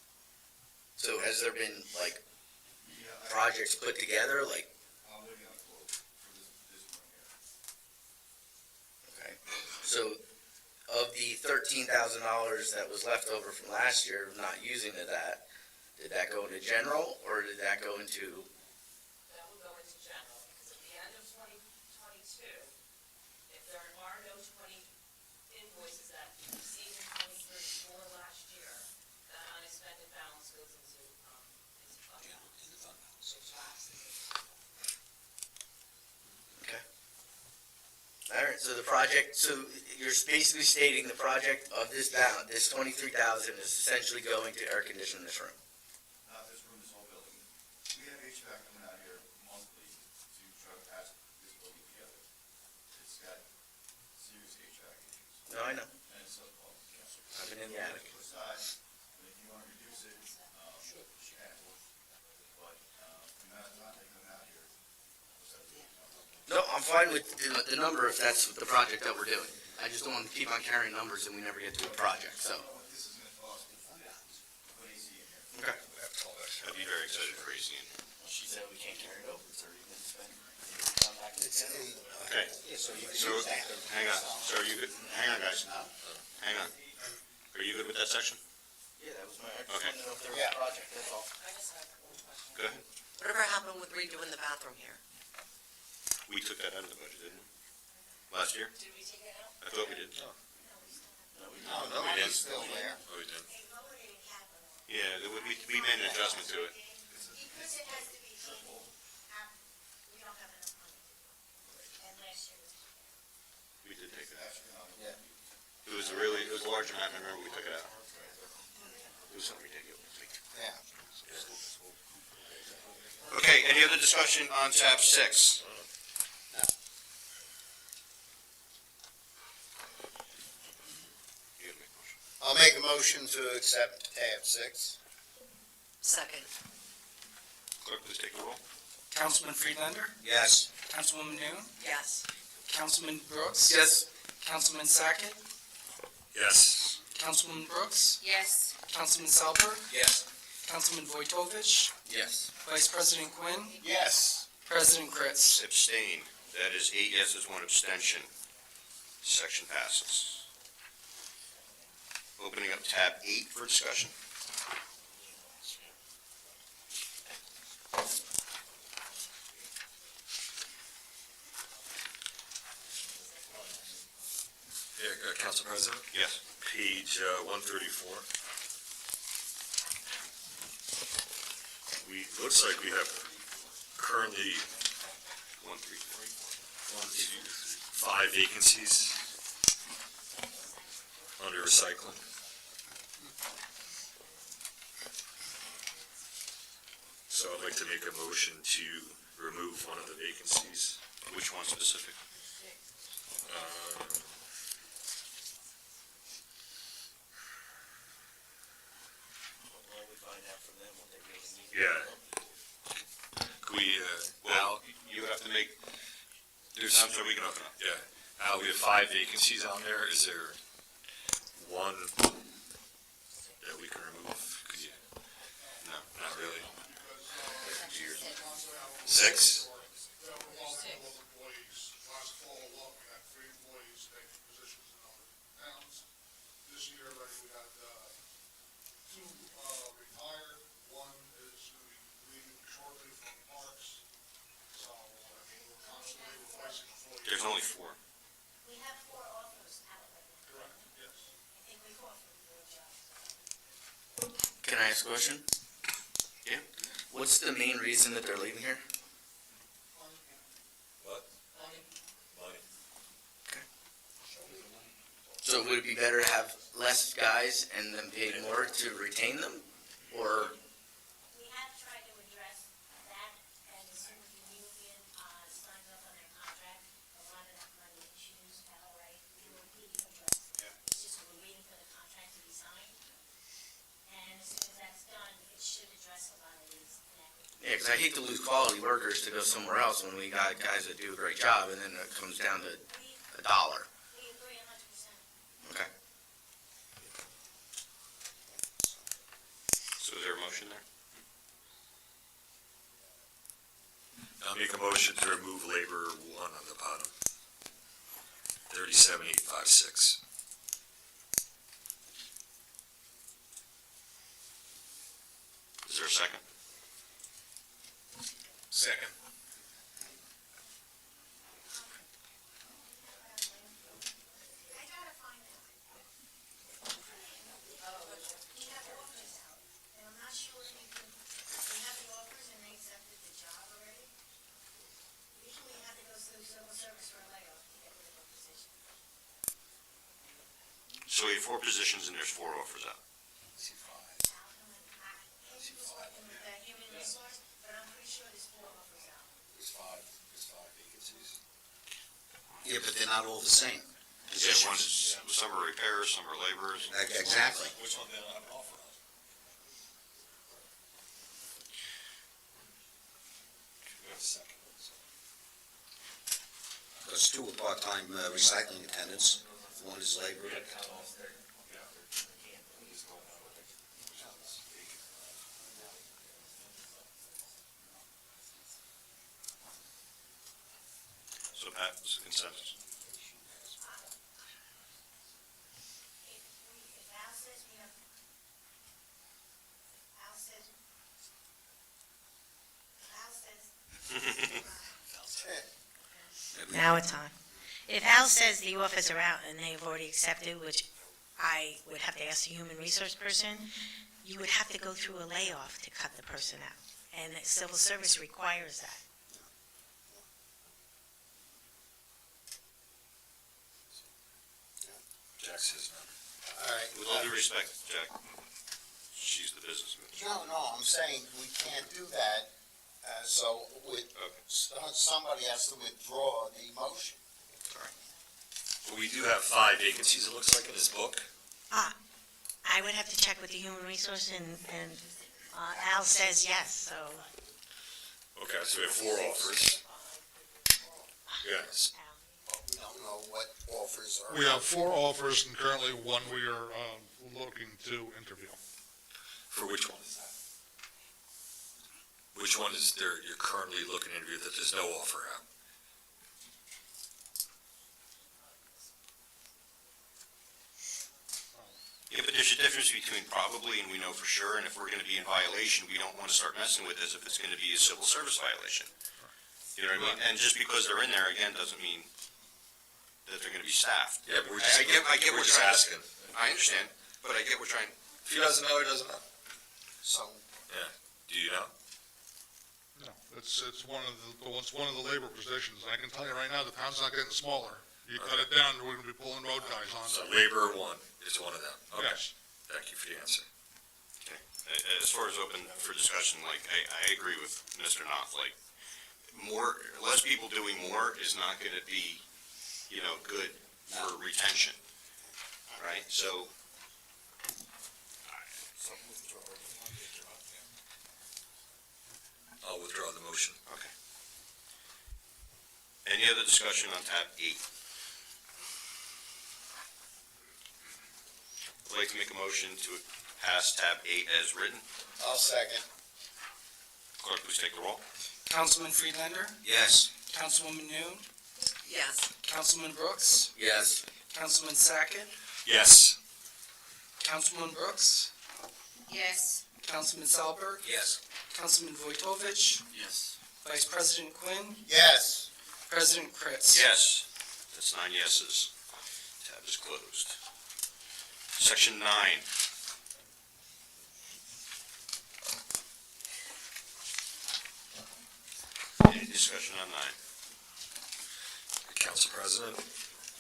So has there been, like, Yeah, projects put together, like, I'm waiting on a quote for this room here. okay? So of the $13,000 that was left over from last year, not using that, did that go into general, or did that go into, That will go into general, because at the end of 2022, if there are so the project, so you're basically stating the project of this balance, this 23,000 is essentially going to air condition this room. Not this room, this whole building. We have HVAC coming out here monthly to try to patch this building together. It's got serious HVAC issues. No, I know. And it's subpar. I've been in the attic. Aside, but if you want to reduce it, you can. But, the amount of time they come out here. No, I'm fine with the number if that's the project that we're doing. I just don't want to keep on carrying numbers and we never get to a project, so. This is gonna cost, put AC in here. Okay. I'd be very excited for AC in here. She said we can't carry it over, so you can spend. Okay, so, hang on, so are you good, hang on, guys, hang on. Are you good with that section? Yeah, that was my, I just Okay. wanted to know if there was a project, that's all. I just have one question. Go ahead. Whatever happened with redoing the bathroom here? We took that out of the budget, didn't we? Last year? Did we take it out? I thought we did. No, we didn't. Still there. Oh, we didn't. Yeah, we made an adjustment to it. Because it has to be equal, we don't have enough money to do it. And last year was. We did take it out. Yeah. It was a large amount, and I remember we took it out. It was something ridiculous. Yeah. Okay, any other discussion on tab 6? You gotta make a motion. I'll make a motion to accept tab 6. Second. Clerk, please take the roll. Councilman Friedlander? Yes. Councilwoman Noon? Yes. Councilman Brooks? Yes. Councilman Sackett? Yes. Councilwoman Brooks? Yes. Councilman Salper? Yes. Councilman Vojtovich? Yes. Vice President Quinn? Yes. President Kritz? Abstain. That is 8 yeses, 1 abstention. Section passes. Opening up tab 8 for discussion. Yeah, Council President, Yes. page 134. Looks like we have currently 1, 3, 4. 5 vacancies under recycling. So I'd like to make a motion to remove one of the vacancies. Which one specific? Yeah. Could we, Al, You have to make, there's, I'm sorry, we can open up. yeah, Al, we have 5 vacancies on there. Is there one that we can remove? Could you? No. Not really. We 6? have a long pool of employees. Last fall alone, we had 3 employees taking positions in other towns. This year already, we had 2 retired. One is going to be leaving shortly from Parks. So, I mean, we're constantly replacing employees. There's only 4. We have 4 offers out right now. Correct, yes. I think we've offered 4 jobs. Can I ask a question? Yeah. What's the main reason that they're leaving here? What? Money. So would it be better to have less guys and then pay more to retain them? Or, We have tried to address that, and as soon as the union signs up on their contract, a lot of that money issues outright, we will be addressed. It's just we're waiting for the contract to be signed, and as soon as that's done, it should address a lot of these inequities. yeah, because I hate to lose quality workers to go somewhere else when we got guys that do a great job and then it comes down to $1. We agree 100%. Okay. So is there a motion there? I'll make a motion to remove labor 1 on the bottom. 37,856. Is there a second? Second. I gotta find out. We have offers out, and I'm not sure if you can, we have the offers and they accepted the job already. Usually you have to go through civil service for a layoff to get rid of a position. So we have 4 positions and there's 4 offers out. The human resource, but I'm pretty sure there's 4 offers out. There's five vacancies. Yeah, but they're not all the same Yeah, positions. some are repairers, some are laborers. Exactly. Which one they don't have an offer on? We have a second. Because 2 are part-time recycling attendants, 1 is labor. So Pat, it's a consensus. If Al says we have, Now it's on. If Al says the offers are out and they've already accepted, which I would have to ask the human resource person, you would have to go through a layoff to cut the person out. And the civil service requires that. Jack says no. All right. With all due respect, Jack, she's the businessman. No, I'm saying we can't do that, so somebody has to withdraw the motion. But we do have 5 vacancies, it looks like, in this book. I would have to check with the human resource and Al says yes, so. Okay, so we have 4 offers. Yes. We don't know what offers are. We have 4 offers, and currently 1 we are looking to interview. For which one is that? Which one is there you're currently looking to interview that there's no offer out? Yeah, but there's a difference between probably and we know for sure, and if we're gonna be in violation, we don't wanna start messing with this if it's gonna be a civil service violation. You know what I mean? And just because they're in there, again, doesn't mean that they're gonna be staffed. Yeah, but I get we're what just you're asking. I understand, but I get what you're trying, If he doesn't know, he doesn't know. So, Do you know? No, it's one of the labor positions. I can tell you right now, the town's not getting smaller. You cut it down, we're gonna be pulling road guys So on. labor 1 is one of them. Okay, Yes. thank you for the answer. as far as open for discussion, like, I agree with Mr. Knopf, like, less people doing more is not gonna be, good for retention, right? So, I'll withdraw the motion. okay. Any other discussion on tab 8? I'd like to make a motion to pass tab 8 as written. I'll second. Clerk, please take the roll. Councilman Friedlander, Yes. Councilwoman Noon, Yes. Councilman Brooks, Yes. Councilman Sackett, Yes. Councilwoman Brooks, Yes. Councilman Salberg, Yes. Councilman Vojtovich, Yes. Vice President Quinn, Yes. President Kritz. Yes. That's 9 yeses. Tab is closed. Section 9. Any discussion on 9? Council President,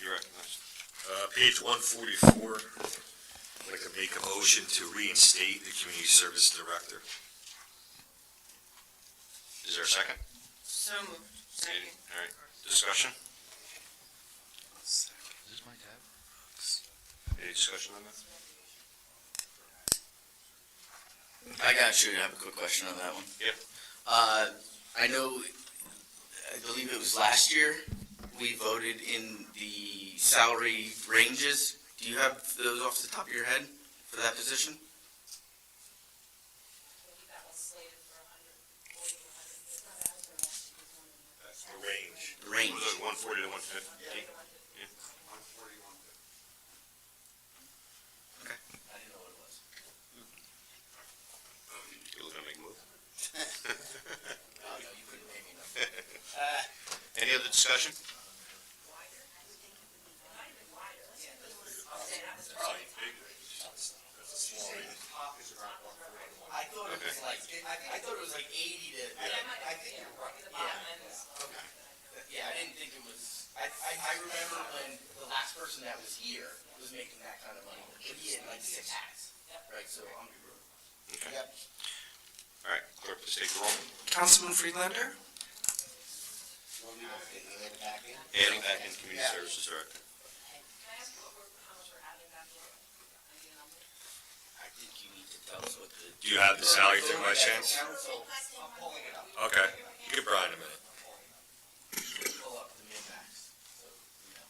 You recognize? page 144, I'd like to make a motion to reinstate the Community Service Director. Is there a second? So moved. Any- All right, discussion? Is this my tab? Any discussion on that? I actually have a quick question on that one. Yeah. I believe it was last year, we voted in the salary ranges. Do you have those off the top of your head for that position? That was slated for 140 to 150. That's the range. The range? Was it 140 to 150? Okay. I didn't know what it was. You looking to make a move? Oh, no, you couldn't pay me enough. Any other discussion? Probably bigger. That's a small range. I thought it was like, I thought it was like 80 to, I think you're right, yeah. Okay. Yeah, I didn't think it was, I remember when the last person that was here was making that kind of money, but he had like 6 hats, right, so I'm. Okay. Yep. All right, clerk, please take the roll. Councilman Friedlander? Well, we don't get it back in. Adding back in Community Yeah. Services Director. Can I ask how much we're adding back in? Any number? I think you need to tell us what the. Do you have the salary thing by chance? Council, I'm pulling it up. Okay, give Brian a minute. pull up the min-max, so, you know.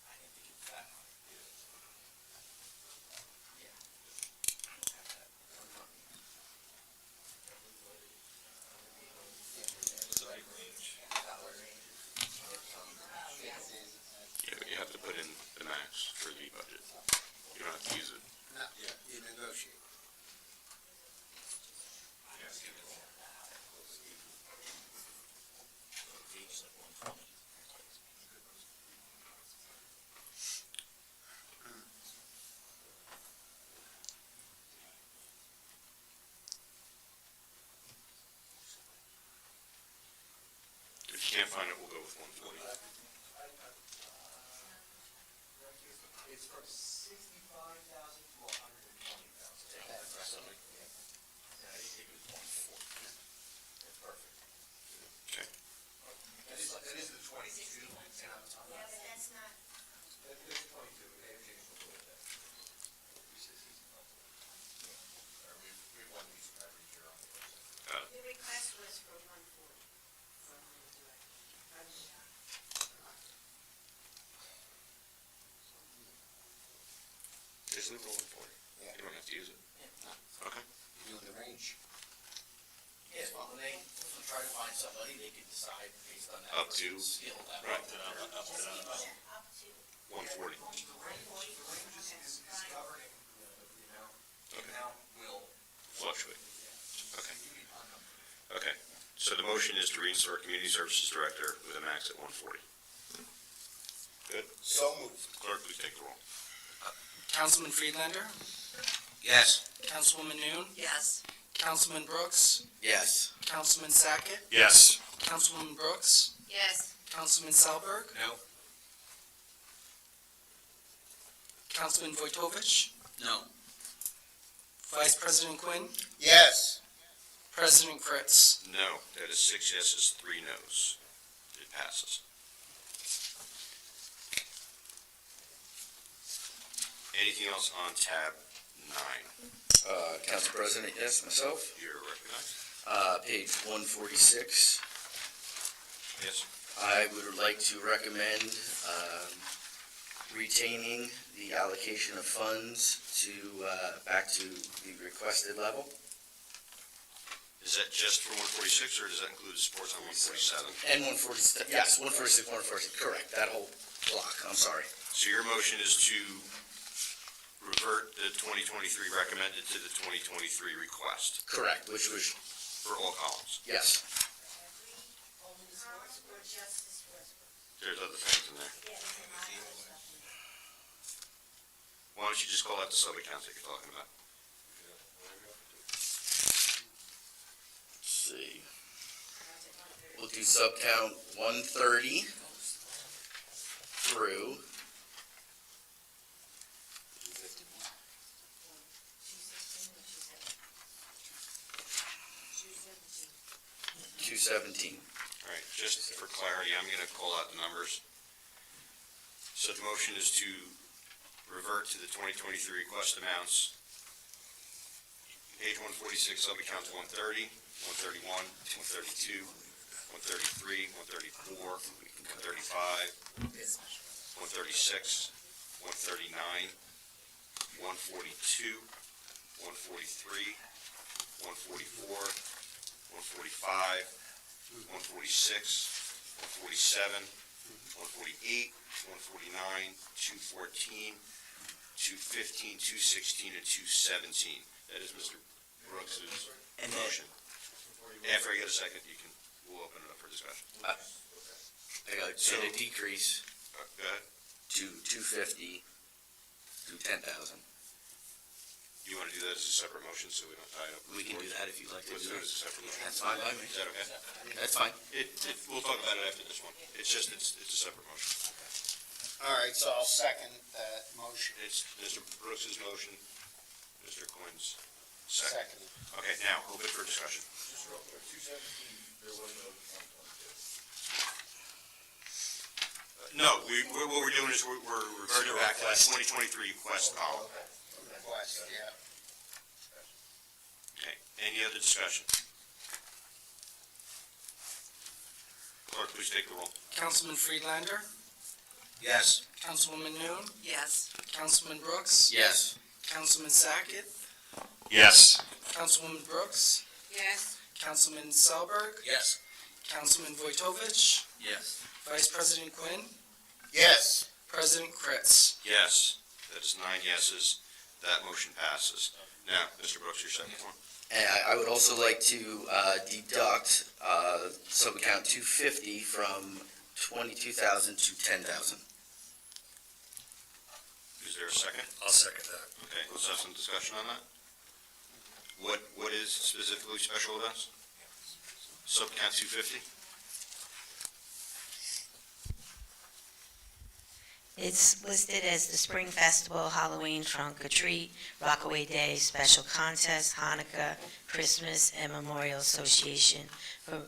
I didn't think it was that high. Yeah. You have to put in the max for the budget. You don't have to use it. No, you negotiate. If you can't find it, we'll go with 140. It's from 65,000 to 120,000. Okay. That is the 22, and I'm talking Yeah, about, but that's not, that is 22, they have changed a little bit. We won these every year on the website. the request was for 140 from the director. Just leave it at 140. Yeah. You don't have to use it. Okay. You're in the range. Yeah, well, when they try to find somebody, they can decide based on that. Up to- person's skill level. right. Just leave it up to 140. The range is governing the amount, the Okay. amount will. Fluctuate. Okay. Okay. So the motion is to reinsert Community Services Director with a max at 140. Good. So moved. Clerk, please take the roll. Councilman Friedlander? Yes. Councilwoman Noon? Yes. Councilman Brooks? Yes. Councilman Sackett? Yes. Councilwoman Brooks? Yes. Councilman Selberg? No. Councilman Vojtovich? No. Vice President Quinn? Yes. President Kritz? No. That is 6 yeses, 3 nos. It passes. Anything else on tab 9? Council President, yes, myself. You're recognized. Page 146. Yes. I would like to recommend retaining the allocation of funds to, back to the requested level. Is that just for 146, or does that include the sports on 147? And 146, yes, 146, 146, correct, that whole block, I'm sorry. So your motion is to revert the 2023 recommended to the 2023 request Correct, which was, for all columns. yes. only the sports or just the sports? There's other things in there. Yeah, there's a lot of stuff in there. Why don't you just call out the sub-accounts that you're talking about? Let's see. We'll do sub-count 130 through 217. All right, just for clarity, I'm going to call out the numbers. So the motion is to revert to the 2023 request amounts. Page 146, sub-accounts 130, 131, 132, 133, 134, 135, 136, 139, 142, 143, 144, 145, 146, 147, 148, 149, 214, 215, 216, and 217. That is Mr. Brooks' And then, motion. After I get a second, we'll open it up for discussion. I got a decrease Go ahead. to 250 to 10,000. You want to do that as a separate motion, so we don't tie it up? We can do that if you'd like to Let's do do it it. as a separate motion. That's fine by me. Is that okay? That's fine. We'll talk about it after this one. It's a separate motion. All right, so I'll second that motion. It's Mr. Brooks's motion, Mr. Quinn's second. Second. Okay, now, open for discussion. Just real quick, 217, there was no 122. No, what we're doing is we're reverting back to the 2023 request column. Request, yeah. Okay, any other discussion? Clerk, please take the roll. Councilman Friedlander, Yes. Councilwoman Noon, Yes. Councilman Brooks, Yes. Councilman Sackett, Yes. Councilwoman Brooks, Yes. Councilman Selberg, Yes. Councilman Vojtovich, Yes. Vice President Quinn, Yes. President Kritz. Yes, that is 9 yeses, that motion passes. Now, Mr. Brooks, your second one. And I would also like to deduct sub-account 250 from 22,000 to 10,000. Is there a second? I'll second that. Okay, let's have some discussion on that. What is specifically special events? Subcount 250? It's listed as the Spring Festival, Halloween, Trunk or Treat, Rockaway Day, Special Contest, Hanukkah, Christmas, and Memorial Association for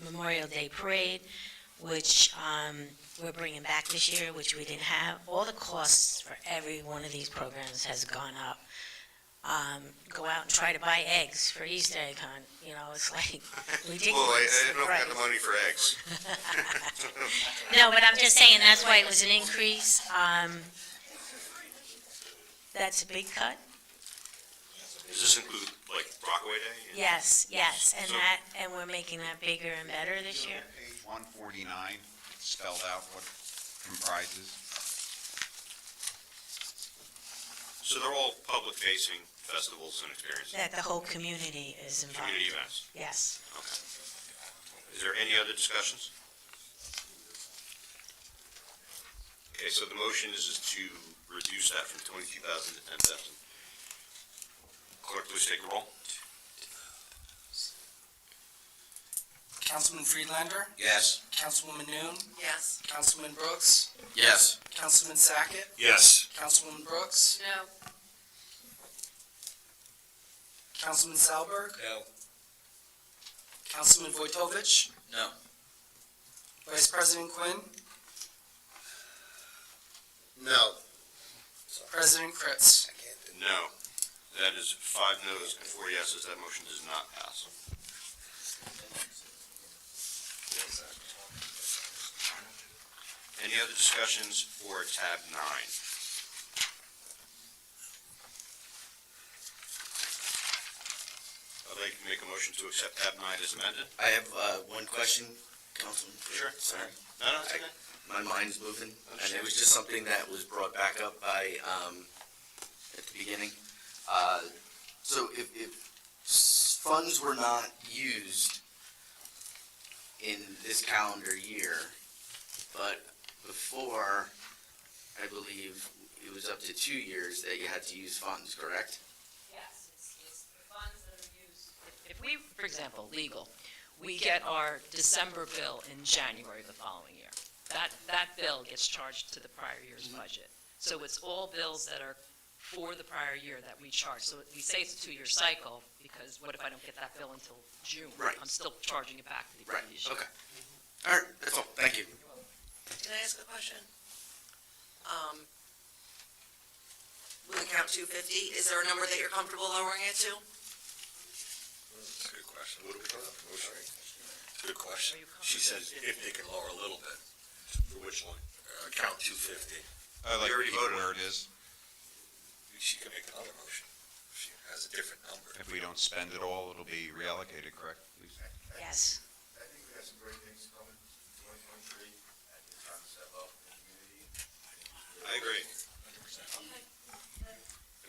Memorial Day Parade, which we're bringing back this year, which we didn't have. All the costs for every one of these programs has gone up. Go out and try to buy eggs for Easter egg hunt, it's like ridiculous. Well, I the don't have the price. money for eggs. No, but I'm just saying, that's why it was an increase. That's a big cut. Does this include, like, Rockaway Day? Yes, and we're making that bigger and better this year. Page 149, spelled out what comprises. So they're all public-facing festivals and experiences, That the whole community is involved. community events. Yes. Okay. Is there any other discussions? Okay, so the motion is to reduce that from 22,000 to 10,000. Clerk, please take the roll. Councilman Friedlander, Yes. Councilwoman Noon, Yes. Councilman Brooks, Yes. Councilman Sackett, Yes. Councilwoman Brooks, No. Councilman Selberg, No. Councilman Vojtovich, No. Vice President Quinn, No. President Kritz. No. That is 5 noes and 4 yeses. That motion does not pass. Any other discussions for tab 9? I'd like to make a motion to accept tab 9 as amended. I have one question, Councilman. Sure. Sorry. No, it's okay. My mind's moving, and it was just something that was brought back up by, at the beginning. So if funds were not used in this calendar year, but before, I believe, it was up to 2 years that you had to use funds, correct? Yes, it's the funds that are used. If we, for example, legal, we get our December bill in January of the following year. That bill gets charged to the prior year's budget. So it's all bills that are for the prior year that we charge. So we say it's a 2-year cycle, because what if I don't get that bill until June? Right. I'm still charging it back to the Right, previous year. okay. All right, that's all, thank you. Can I ask a question? With account 250, is there a number that you're comfortable lowering it to? That's a good question. What do we talk about? Motion. Good question. She says if they can lower a little bit. For which one? Account 250. I'd like to keep it where it is. She can make another motion. She has a different number. If we don't spend it all, it'll be reallocated, correct? Yes. I think we got some great things coming in 2023, and it's time to step up in the community. I agree. 100%. I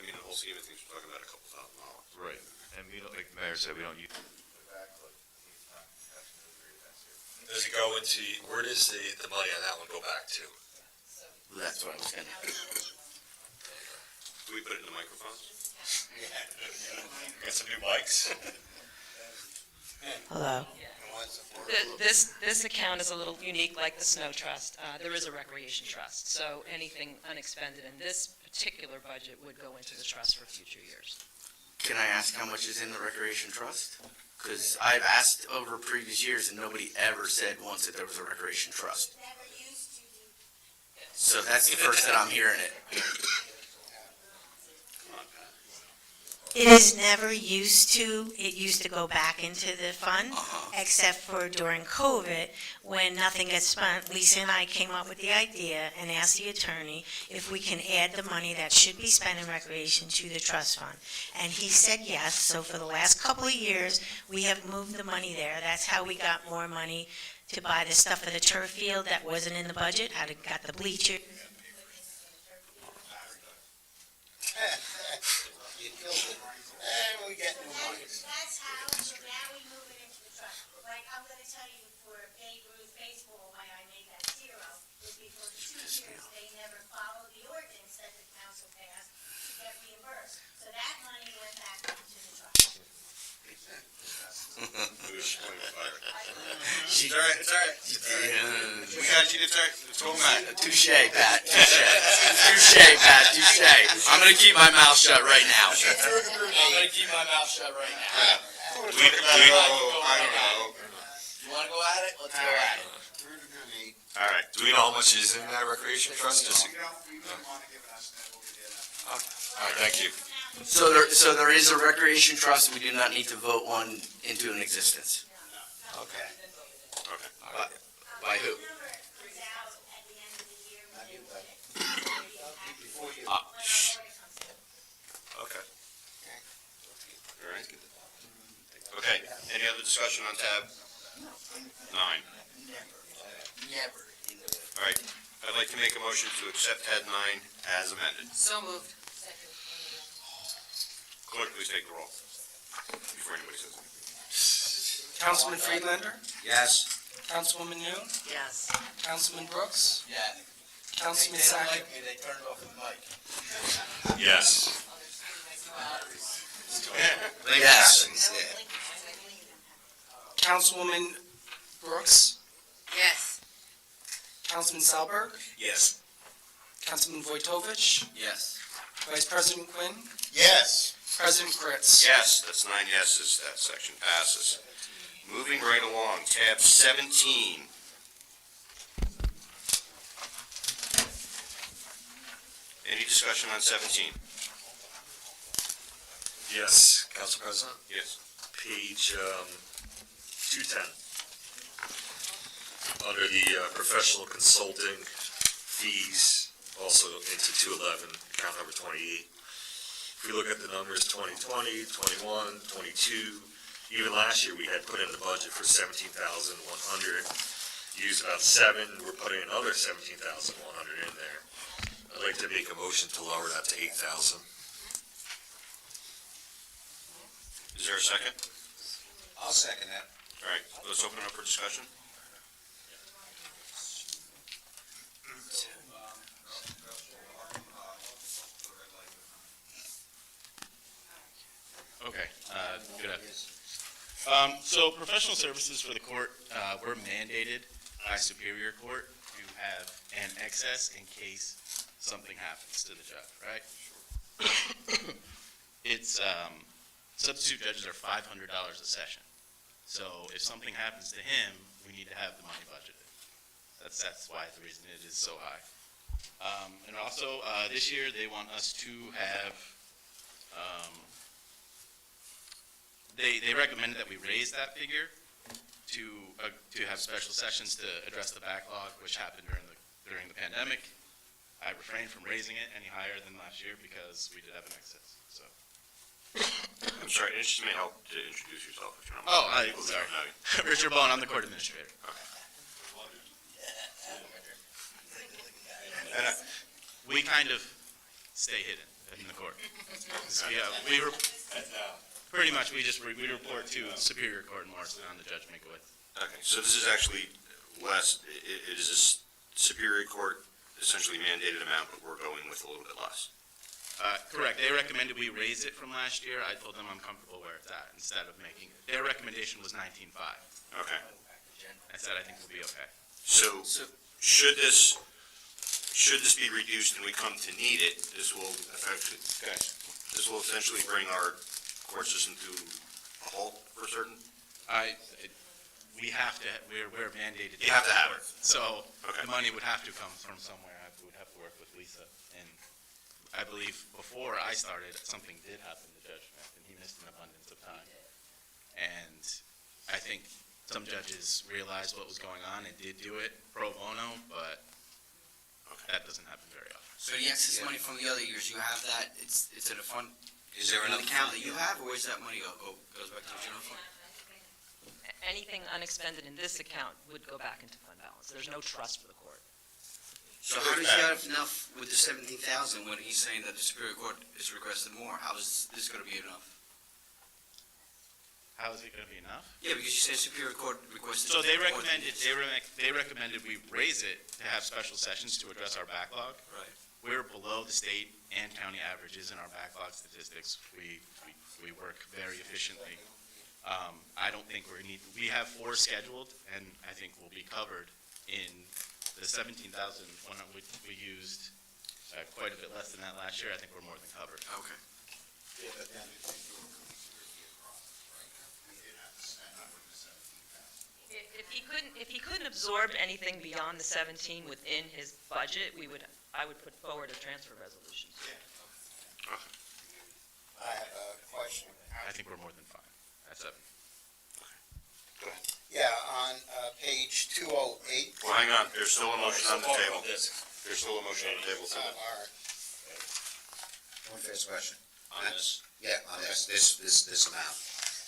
mean, the whole scheme of things, we're talking about a couple $1,000. Right. And we don't, like the mayor said, we don't use. Does it go into, where does the money on that one go back to? That's what I was gonna. Do we put it in the microphones? Get some new mics? Hello. This account is a little unique, like the snow trust. There is a recreation trust, so anything unexpended in this particular budget would go into the trust for future years. Can I ask how much is in the recreation trust? Because I've asked over previous years and nobody ever said once that there was a recreation trust. Never used to do. So that's the first that I'm hearing it. It is never used to, it used to go back into the fund, except for during COVID, when nothing gets spent. Lisa and I came up with the idea and asked the attorney if we can add the money that should be spent in recreation to the trust fund. And he said yes, so for the last couple of years, we have moved the money there. That's how we got more money to buy the stuff for the turf field that wasn't in the budget, how to got the bleachers. You killed it. And we get new money. That's how, so now we move it into the trust. Like, I'm gonna tell you, for Babe Ruth baseball, why I made that 0, is because for 2 years, they never followed the ordinance that the council passed to get reimbursed. So that money went back into the trust. It's all right, it's all right. We got you, it's all right. It's all right. Touche, Pat, touche. Touche, Pat, touche. I'm gonna keep my mouth shut right now. I'm gonna keep my mouth shut right now. I don't know. You wanna go at it? Let's go at it. All right. Do we know how much is in that recreation trust? Just, You don't want to give it us, then we'll give you that. all right, thank you. So there is a recreation trust, we do not need to vote one into an existence. Okay. Okay. By who? Number is out at the end of the year. when they- Okay. All right. Okay, any other discussion on tab 9? Never. All right, I'd like to make a motion to accept tab 9 as amended. So moved. Clerk, please take the roll before anybody says anything. Councilman Friedlander? Yes. Councilwoman Young? Yes. Councilman Brooks? Yeah. Councilman Sackett? me, they turned off the mic. Yes. Yes. Councilwoman Brooks? Yes. Councilman Salberg? Yes. Councilman Vojtovich? Yes. Vice President Quinn? Yes. President Kritz? Yes, that's 9 yeses, that section passes. Moving right along, tab 17. Any discussion on 17? Yes, Council President. Yes. Page 210. Under the professional consulting fees, also into 211, account number 28. If we look at the numbers 2020, 21, 22, even last year we had put in the budget for 17,100. Used about 7, we're putting another 17,100 in there. I'd like to make a motion to lower that to 8,000. Is there a second? I'll second that. All right, let's open it up for discussion. Okay, good afternoon. So professional services for the court, we're mandated by Superior Court to have an excess in case something happens to the judge, right? It's, substitute judges are $500 a session. So if something happens to him, we need to have the money budgeted. That's why the reason it is so high. And also, this year, they want us to have, they recommended that we raise that figure to have special sessions to address the backlog, which happened during the pandemic. I refrained from raising it any higher than last year because we did have an excess, so. I'm sorry, it just may help to introduce yourself if you don't mind. Sorry. Richard Bowen, I'm the court administrator. We kind of stay hidden in the court. So, yeah, pretty much, we report to Superior Court in Morristown, the Judge Minkowitz. Okay, so this is actually less, it is a Superior Court essentially mandated amount, but we're going with a little bit less. Correct, they recommended we raise it from last year. I told them I'm comfortable where it's at instead of making, their recommendation was 19.5. Okay. I said I think we'll be okay. So, should this be reduced and we come to need it, this will essentially bring our court system to a halt for certain? We have to, we're mandated. You have to have it. So, Okay. the money would have to come from somewhere. I would have to work with Lisa. And I believe before I started, something did happen to Judge Smith, and he missed an abundance of time. And I think some judges realized what was going on and did do it pro bono, but that doesn't happen very often. So the excess money from the other years, you have that, it's in a fund, Is there an another account that you have, or where's that money goes back to the general fund? Anything unexpended in this account would go back into fund balance. There's no trust for the court. So how does he have enough with the 17,000 when he's saying that the Superior Court is requesting more? How is this gonna be enough? How is it gonna be enough? Yeah, because you said Superior Court requested. So they recommended we raise it to have special sessions to address our backlog. Right. We're below the state and county averages in our backlog statistics. We work very efficiently. I don't think we have 4 scheduled, and I think we'll be covered in the 17,000 one we used, quite a bit less than that last year. I think we're more than covered. Okay. Yeah, but then if they do it, we did have to spend over the 17,000. If he couldn't absorb anything beyond the 17 within his budget, I would put forward a transfer resolution. I have a question. I think we're more than fine at 7. Go ahead. Yeah, on page 208. Well, hang on, there's still a motion on the table. There's still a motion on the table for All that. right. One first question. On this. Yeah, on this amount.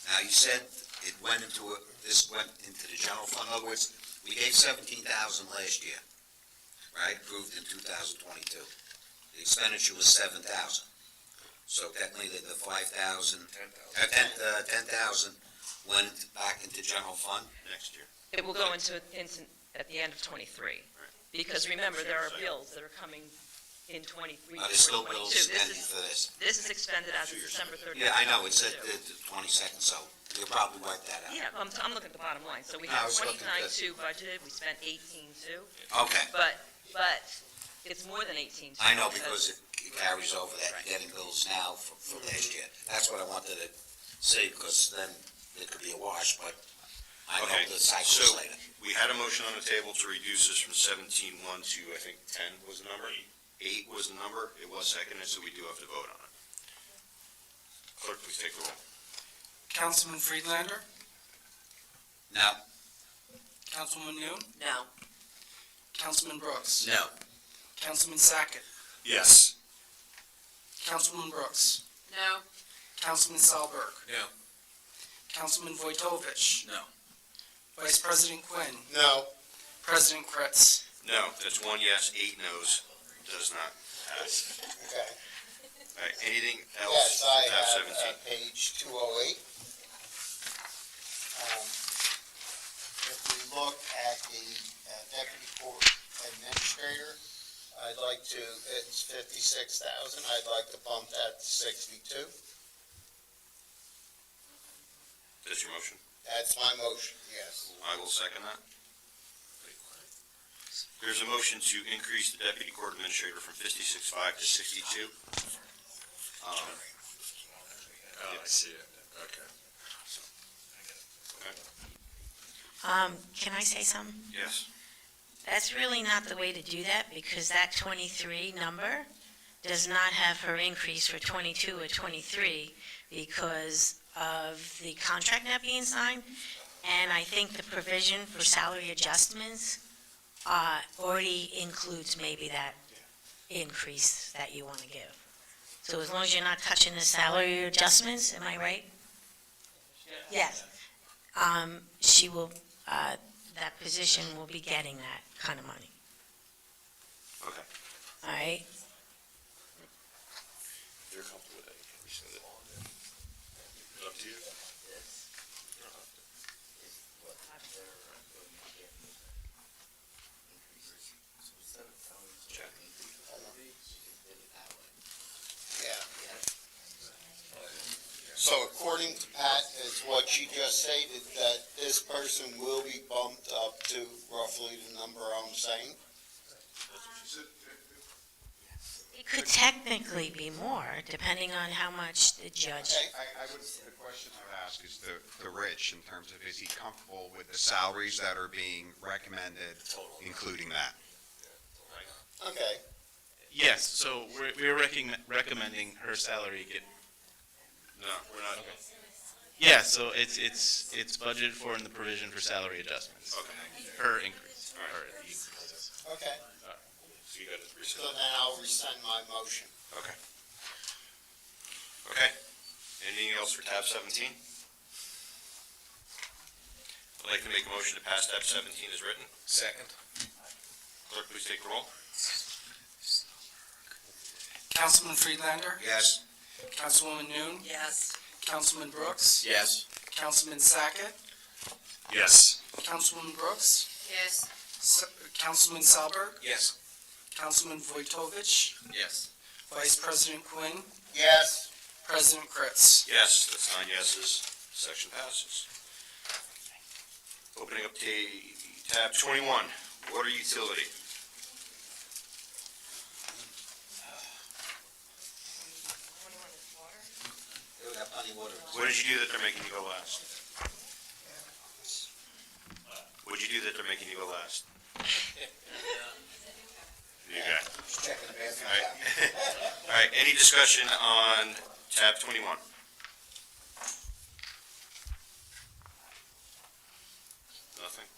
Now, you said it went into, this went into the general fund. In other words, we gave 17,000 last year, right? Approved in 2022. The expenditure was 7,000. So technically, the 5,000, 10,000 went back into general fund? Next year. It will go into at the end of '23. Because remember, there are bills that are coming in '23 There's still for bills '22. pending for this. This is expended as of December 31st. Yeah, I know, it said the 22nd, so you'll probably wipe that out. Yeah, I'm looking at the bottom line. So we No, have I was looking at 29.2 budgeted, we spent 18.2. Okay. But it's more than 18.2. I know, because it carries over that, you're getting bills now for last year. That's what I wanted to say, because then it could be a wash, but I know Okay, the cycle's so later. we had a motion on the table to reduce this from 17.1 to, I think, 10 was the number? 8 was the number. It was seconded, so we do have to vote on it. Clerk, please take the roll. Councilman Friedlander? No. Councilwoman Noon? No. Councilman Brooks? No. Councilman Sackett? Yes. Councilman Brooks? No. Councilman Sahlberg? No. Councilman Vojtovich? No. Vice President Quinn? No. President Kretz? No, that's 1 yes, 8 no's. Does not pass. Okay. All right, anything Yes, else? I to tab have 17? page 208. If we look at the deputy court administrator, I'd like to, it's 56,000, I'd like to bump that to 62. That's your motion? That's my motion, yes. I will second that. There's a motion to increase the deputy court administrator from 56.5 to 62. Oh, I see it, okay. Can I say something? Yes. That's really not the way to do that, because that 23 number does not have her increase for 22 or 23 because of the contract not being signed. And I think the provision for salary adjustments already includes maybe that increase that you want to give. So as long as you're not touching the salary adjustments, am I right? Yes. She will, that position will be getting that kind of money, Okay. all right? If you're comfortable with that, you can rescind it. Up to you. Yeah, what you just stated, that this person will be bumped up to roughly the number I'm saying? It could technically be more, depending on how much the judge. Okay. The question I would ask is the Rich, in terms of, is he comfortable with the salaries that are being recommended, including that? Okay. Yes, so we're recommending her salary get, No, we're not. yeah, so it's budgeted for in the provision for salary adjustments. Okay. Her increase, All right. or the increases. Okay. So you got to So then I'll rescind my motion. Okay. Okay. Anything else for tab 17? I'd like to make a motion to pass tab 17 as written. Second. Clerk, please take the roll. Councilman Friedlander, Yes. Councilwoman Noon, Yes. Councilman Brooks, Yes. Councilman Sackett, Yes. Councilwoman Brooks, Yes. Councilman Salberg, Yes. Councilman Vojtovich, Yes. Vice President Quinn, Yes. President Kritz. Yes, that's 9 yeses. Section passes. Opening up tab 21, water utility. What did you do that they're making you go last? What did you do that they're making you go last? You got it. Just checking the bathroom. All right. All right, any discussion on tab 21? Nothing?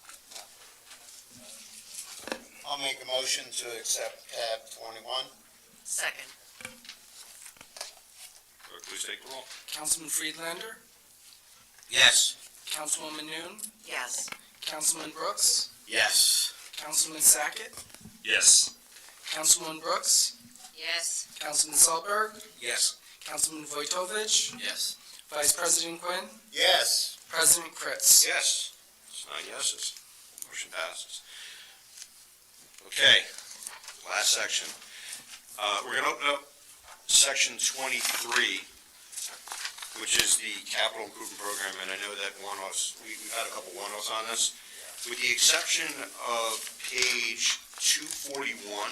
I'll make a motion to accept tab 21. Second. Clerk, please take the roll. Councilman Friedlander, Yes. Councilwoman Noon, Yes. Councilman Brooks, Yes. Councilman Sackett, Yes. Councilwoman Brooks, Yes. Councilman Salberg, Yes. Councilman Vojtovich, Yes. Vice President Quinn, Yes. President Kritz. Yes. It's 9 yeses. Motion passes. Okay, last section. We're going to open up section 23, which is the capital improvement program, and I know that one-offs, we've had a couple one-offs on this. With the exception of page 241,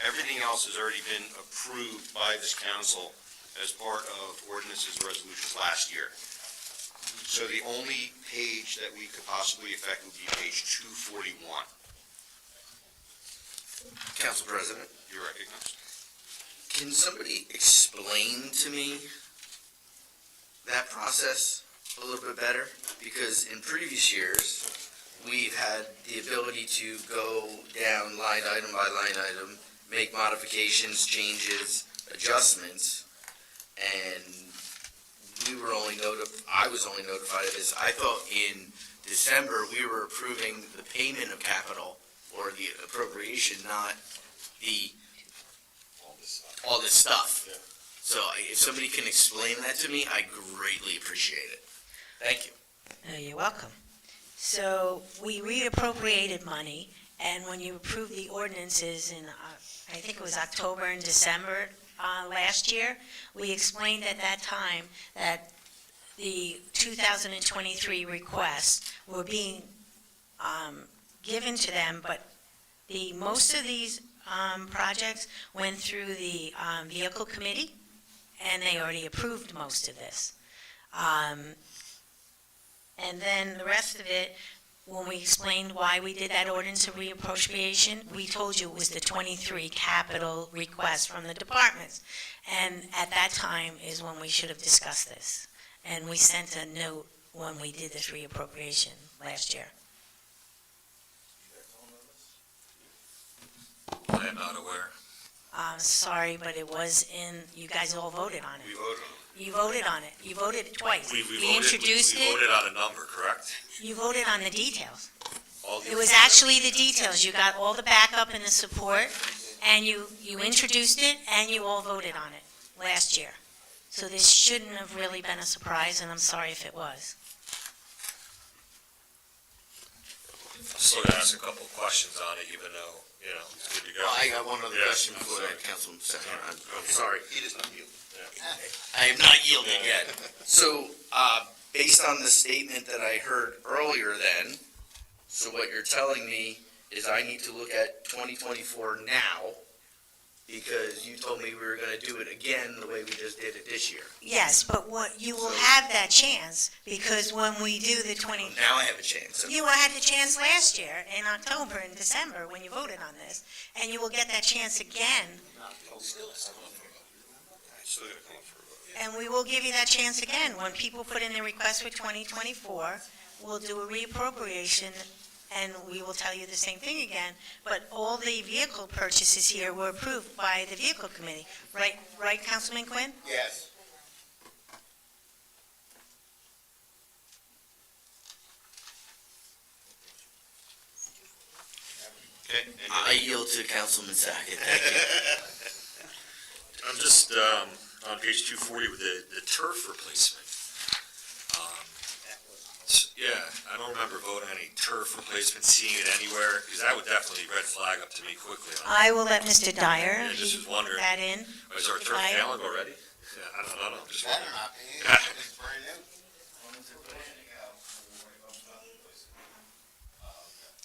everything else has already been approved by this council as part of ordinances and resolutions last year. So the only page that we could possibly affect would be page 241. Council President, You're recognized. can somebody explain to me that process a little bit better? Because in previous years, we've had the ability to go down line item by line item, make modifications, changes, adjustments, and I was only notified of this. I thought in December, we were approving the payment of capital or the appropriation, not all this stuff. So if somebody can explain that to me, I greatly appreciate it. Thank you. You're welcome. So we reappropriated money, and when you approved the ordinances in, I think it was October and December last year, we explained at that time that the 2023 requests were being given to them, but most of these projects went through the vehicle committee, and they already approved most of this. And then the rest of it, when we explained why we did that ordinance of reappropriation, we told you it was the 23 capital requests from the departments. And at that time is when we should have discussed this. And we sent a note when we did this reappropriation last year. I am not aware. Sorry, but it was in, you guys all voted on We it. voted on You voted on it. You voted it twice. We introduced We it. voted on a number, correct? You voted on the details. All the- It was actually the details. You got all the backup and the support, and you introduced it, and you all voted on it last year. So this shouldn't have really been a surprise, and I'm sorry if it was. Still gonna ask a couple of questions on it, even though, it's good to go. I got one other Yeah, question before sorry. that, Councilman Sackett. I'm sorry. He does not yield. I have not yielded yet. So, based on the statement that I heard earlier then, so what you're telling me is I need to look at 2024 now, because you told me we were gonna do it again the way we just did it this year. Yes, but what, you will have that chance, because when we do the 20, Now I have a chance. you had the chance last year in October and December when you voted on this, and you will get that chance again, Still gotta come up for a vote. and we will give you that chance again. When people put in their request for 2024, we'll do a reappropriation, and we will tell you the same thing again. But all the vehicle purchases here were approved by the vehicle committee, right, Councilman Quinn? Yes. Okay, I yield to Councilman Sackett, thank you. I'm just, on page 240 with the turf replacement. Yeah, I don't remember voting any turf replacement, seeing it anywhere, because that would definitely red flag up to me quickly. I will let Mr. Dyer Yeah, just was wondering. that in. Is our turf Dyer? failing already? Yeah, I don't know, I'm just Better wondering. not be, it's brand new.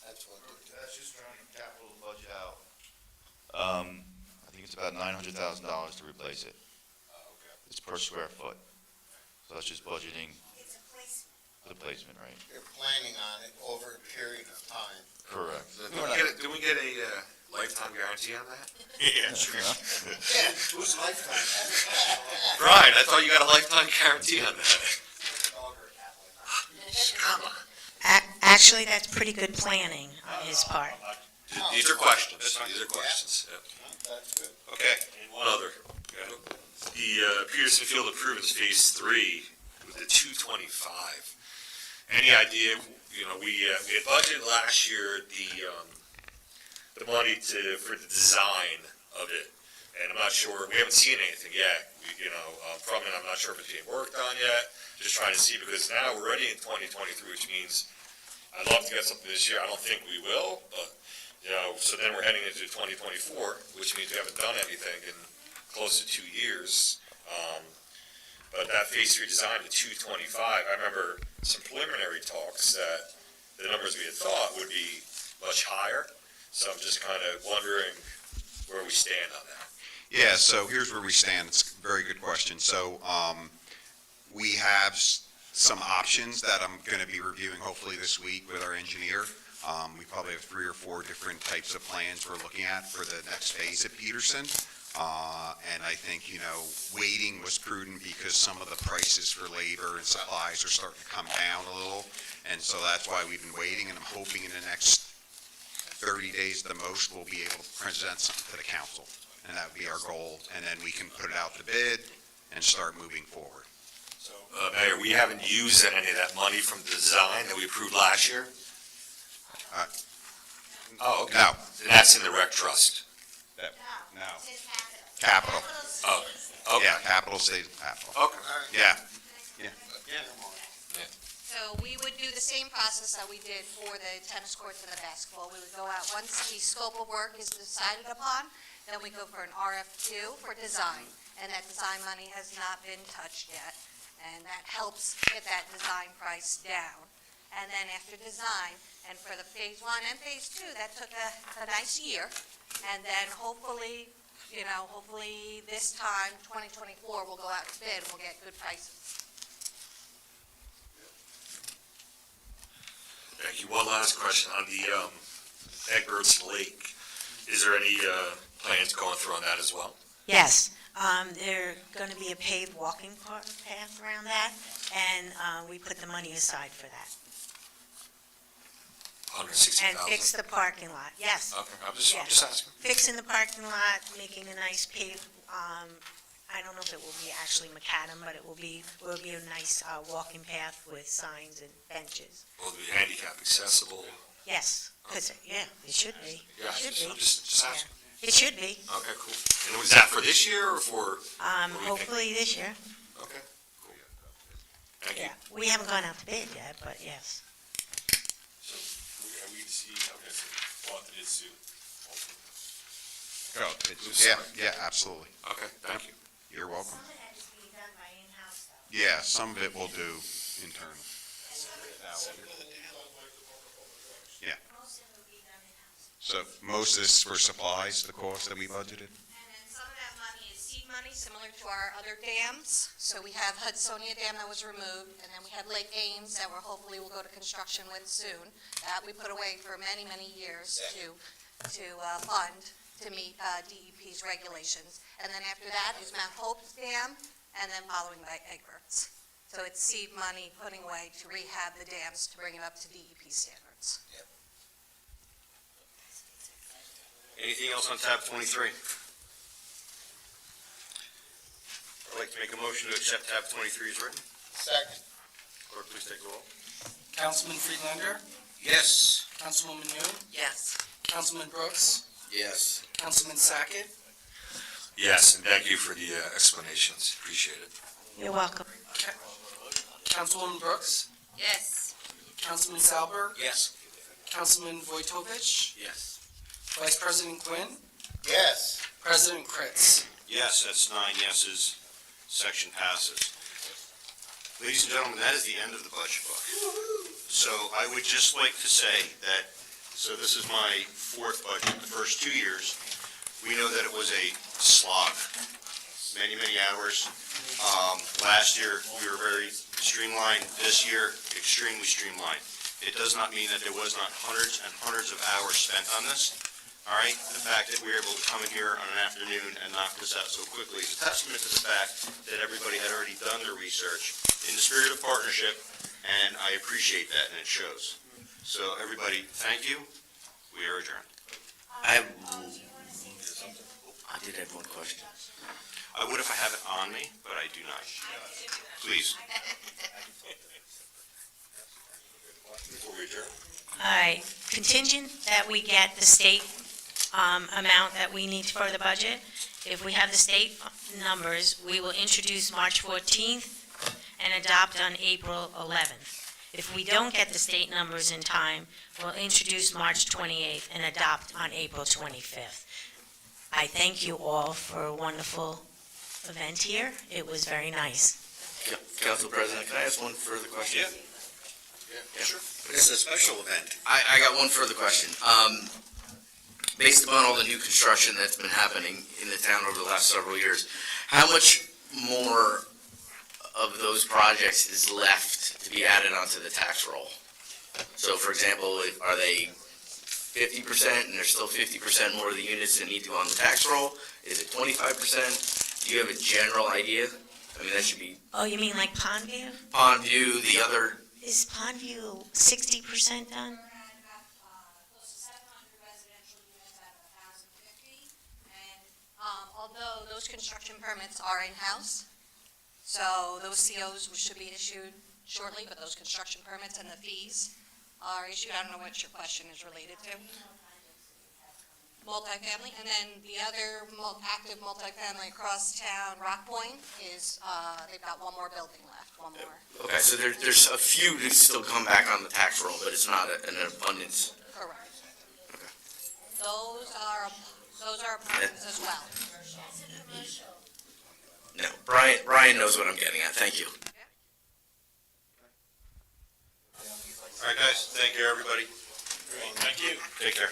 That's what. That's just trying to capital budget out. I think it's about $900,000 to replace it. It's per square foot. So that's just budgeting the placement, right? You're planning on it over a period of time. Correct. Do we get a lifetime guarantee on that? Yeah, sure. Yeah, who's lifetime? Brian, I thought you got a lifetime guarantee on that. Come on. Actually, that's pretty good planning on his part. These are questions, these are questions, yeah. That's good. Okay, and one other. The Peterson Field Improvements Phase 3 with the 225. Any idea, we had budgeted last year the money for the design of it. And I'm not sure, we haven't seen anything yet, from it, I'm not sure if it's being worked on yet. Just trying to see, because now we're already in 2023, which means I'd love to get something this year. I don't think we will, but, so then we're heading into 2024, which means we haven't done anything in close to 2 years. But that Phase 3 design, the 225, I remember some preliminary talks that the numbers we had thought would be much higher. So I'm just kind of wondering where we stand on that. Yeah, so here's where we stand. It's a very good question. So, we have some options that I'm gonna be reviewing hopefully this week with our engineer. We probably have 3 or 4 different types of plans we're looking at for the next phase at Peterson. And I think, waiting was prudent because some of the prices for labor and supplies are starting to come down a little. And so that's why we've been waiting, and I'm hoping in the next 30 days at the most, we'll be able to present something to the council. And that would be our goal, and then we can put it out to bid and start moving forward. So, Mayor, we haven't used any of that money from the design that we approved last year? Oh, okay. No. And that's in the rec trust? No. Capital. Oh, okay. Yeah, capital stays capital. Okay. Yeah. So we would do the same process that we did for the tennis courts and the basketball. We would go out, once the scope of work is decided upon, then we go for an RFQ for design. And that design money has not been touched yet. And that helps get that design price down. And then after design, and for the Phase 1 and Phase 2, that took a nice year. And then hopefully this time, 2024, we'll go out to bid, and we'll get good prices. Thank you. One last question on the Egbert's Lake. Is there any plans going through on that as well? Yes, there's going to be a paved walking path around that, and we put the money aside for that. 160,000? And fix the parking lot, yes. Okay, I'm just asking. Fixing the parking lot, making a nice paved, I don't know if it will be actually macadam, but it will be a nice walking path with signs and benches. Will it be handicap accessible? Yes, because, it should be. Yeah, It should I'm be. just asking. It should be. Okay, cool. And was that for this year or for? Hopefully this year. Okay, cool. Thank you. Yeah, we haven't gone out to bid yet, but yes. So, are we to see, okay, so, what it is soon? Yeah, absolutely. Okay, thank you. You're welcome. Some of that is being done by in-house, though. Yeah, some of it we'll do internal. Most of it will be done in-house. So most of this is for supplies, the cost that we budgeted? And then some of that money is seed money, similar to our other dams. So we have Hudsonia Dam that was removed, and then we have Lake Ames that we're hopefully will go to construction with soon. That we put away for many, many years to fund, to meet DEP's regulations. And then after that is Mount Hope Dam, and then following by Egbert's. So it's seed money putting away to rehab the dams to bring it up to DEP standards. Anything else on tab 23? I'd like to make a motion to accept tab 23 as written. Second. Clerk, please take the roll. Councilman Friedlander, Yes. Councilwoman New, Yes. Councilman Brooks, Yes. Councilman Sackett, Yes, and thank you for the explanations, appreciate it. You're welcome. Councilwoman Brooks, Yes. Councilman Salberg, Yes. Councilman Vojtovich, Yes. Vice President Quinn, Yes. President Kritz. Yes, that's 9 yeses. Section passes. Ladies and gentlemen, that is the end of the budget book. So I would just like to say that, so this is my fourth budget, the first 2 years. We know that it was a slog, many, many hours. Last year, we were very streamlined. This year, extremely streamlined. It does not mean that there was not hundreds and hundreds of hours spent on this. All right, the fact that we were able to come in here on an afternoon and knock this out so quickly is a testament to the fact that everybody had already done their research in the spirit of partnership, and I appreciate that, and it shows. So everybody, thank you. We are adjourned. I did have one question. I would if I have it on me, but I do not. Please. Before we adjourn. All right, contingent that we get the state amount that we need for the budget. If we have the state numbers, we will introduce March 14th and adopt on April 11th. If we don't get the state numbers in time, we'll introduce March 28th and adopt on April 25th. I thank you all for a wonderful event here. It was very nice. Council President, can I ask one further question? Yeah, sure. But it's a special event. I got one further question. Based upon all the new construction that's been happening in the town over the last several years, how much more of those projects is left to be added onto the tax roll? So for example, are they 50% and there's still 50% more of the units that need to go on the tax roll? Is it 25%? Do you have a general idea? I mean, that should be Oh, you mean like Pondview? Pondview, the other, Is Pondview 60% done? Close to 700 residential units out of 1,050. And although those construction permits are in-house, so those COs should be issued shortly, but those construction permits and the fees are issued. I don't know what your question is related to. Multifamily, and then the other active multifamily across town, Rock Point, is, they've got one more building left, one more. okay, so there's a few that still come back on the tax roll, but it's not an abundance. Correct. Those are apartments as well. No, Brian knows what I'm getting at, thank you. All right, guys, thank you, everybody. Thank you. Take care.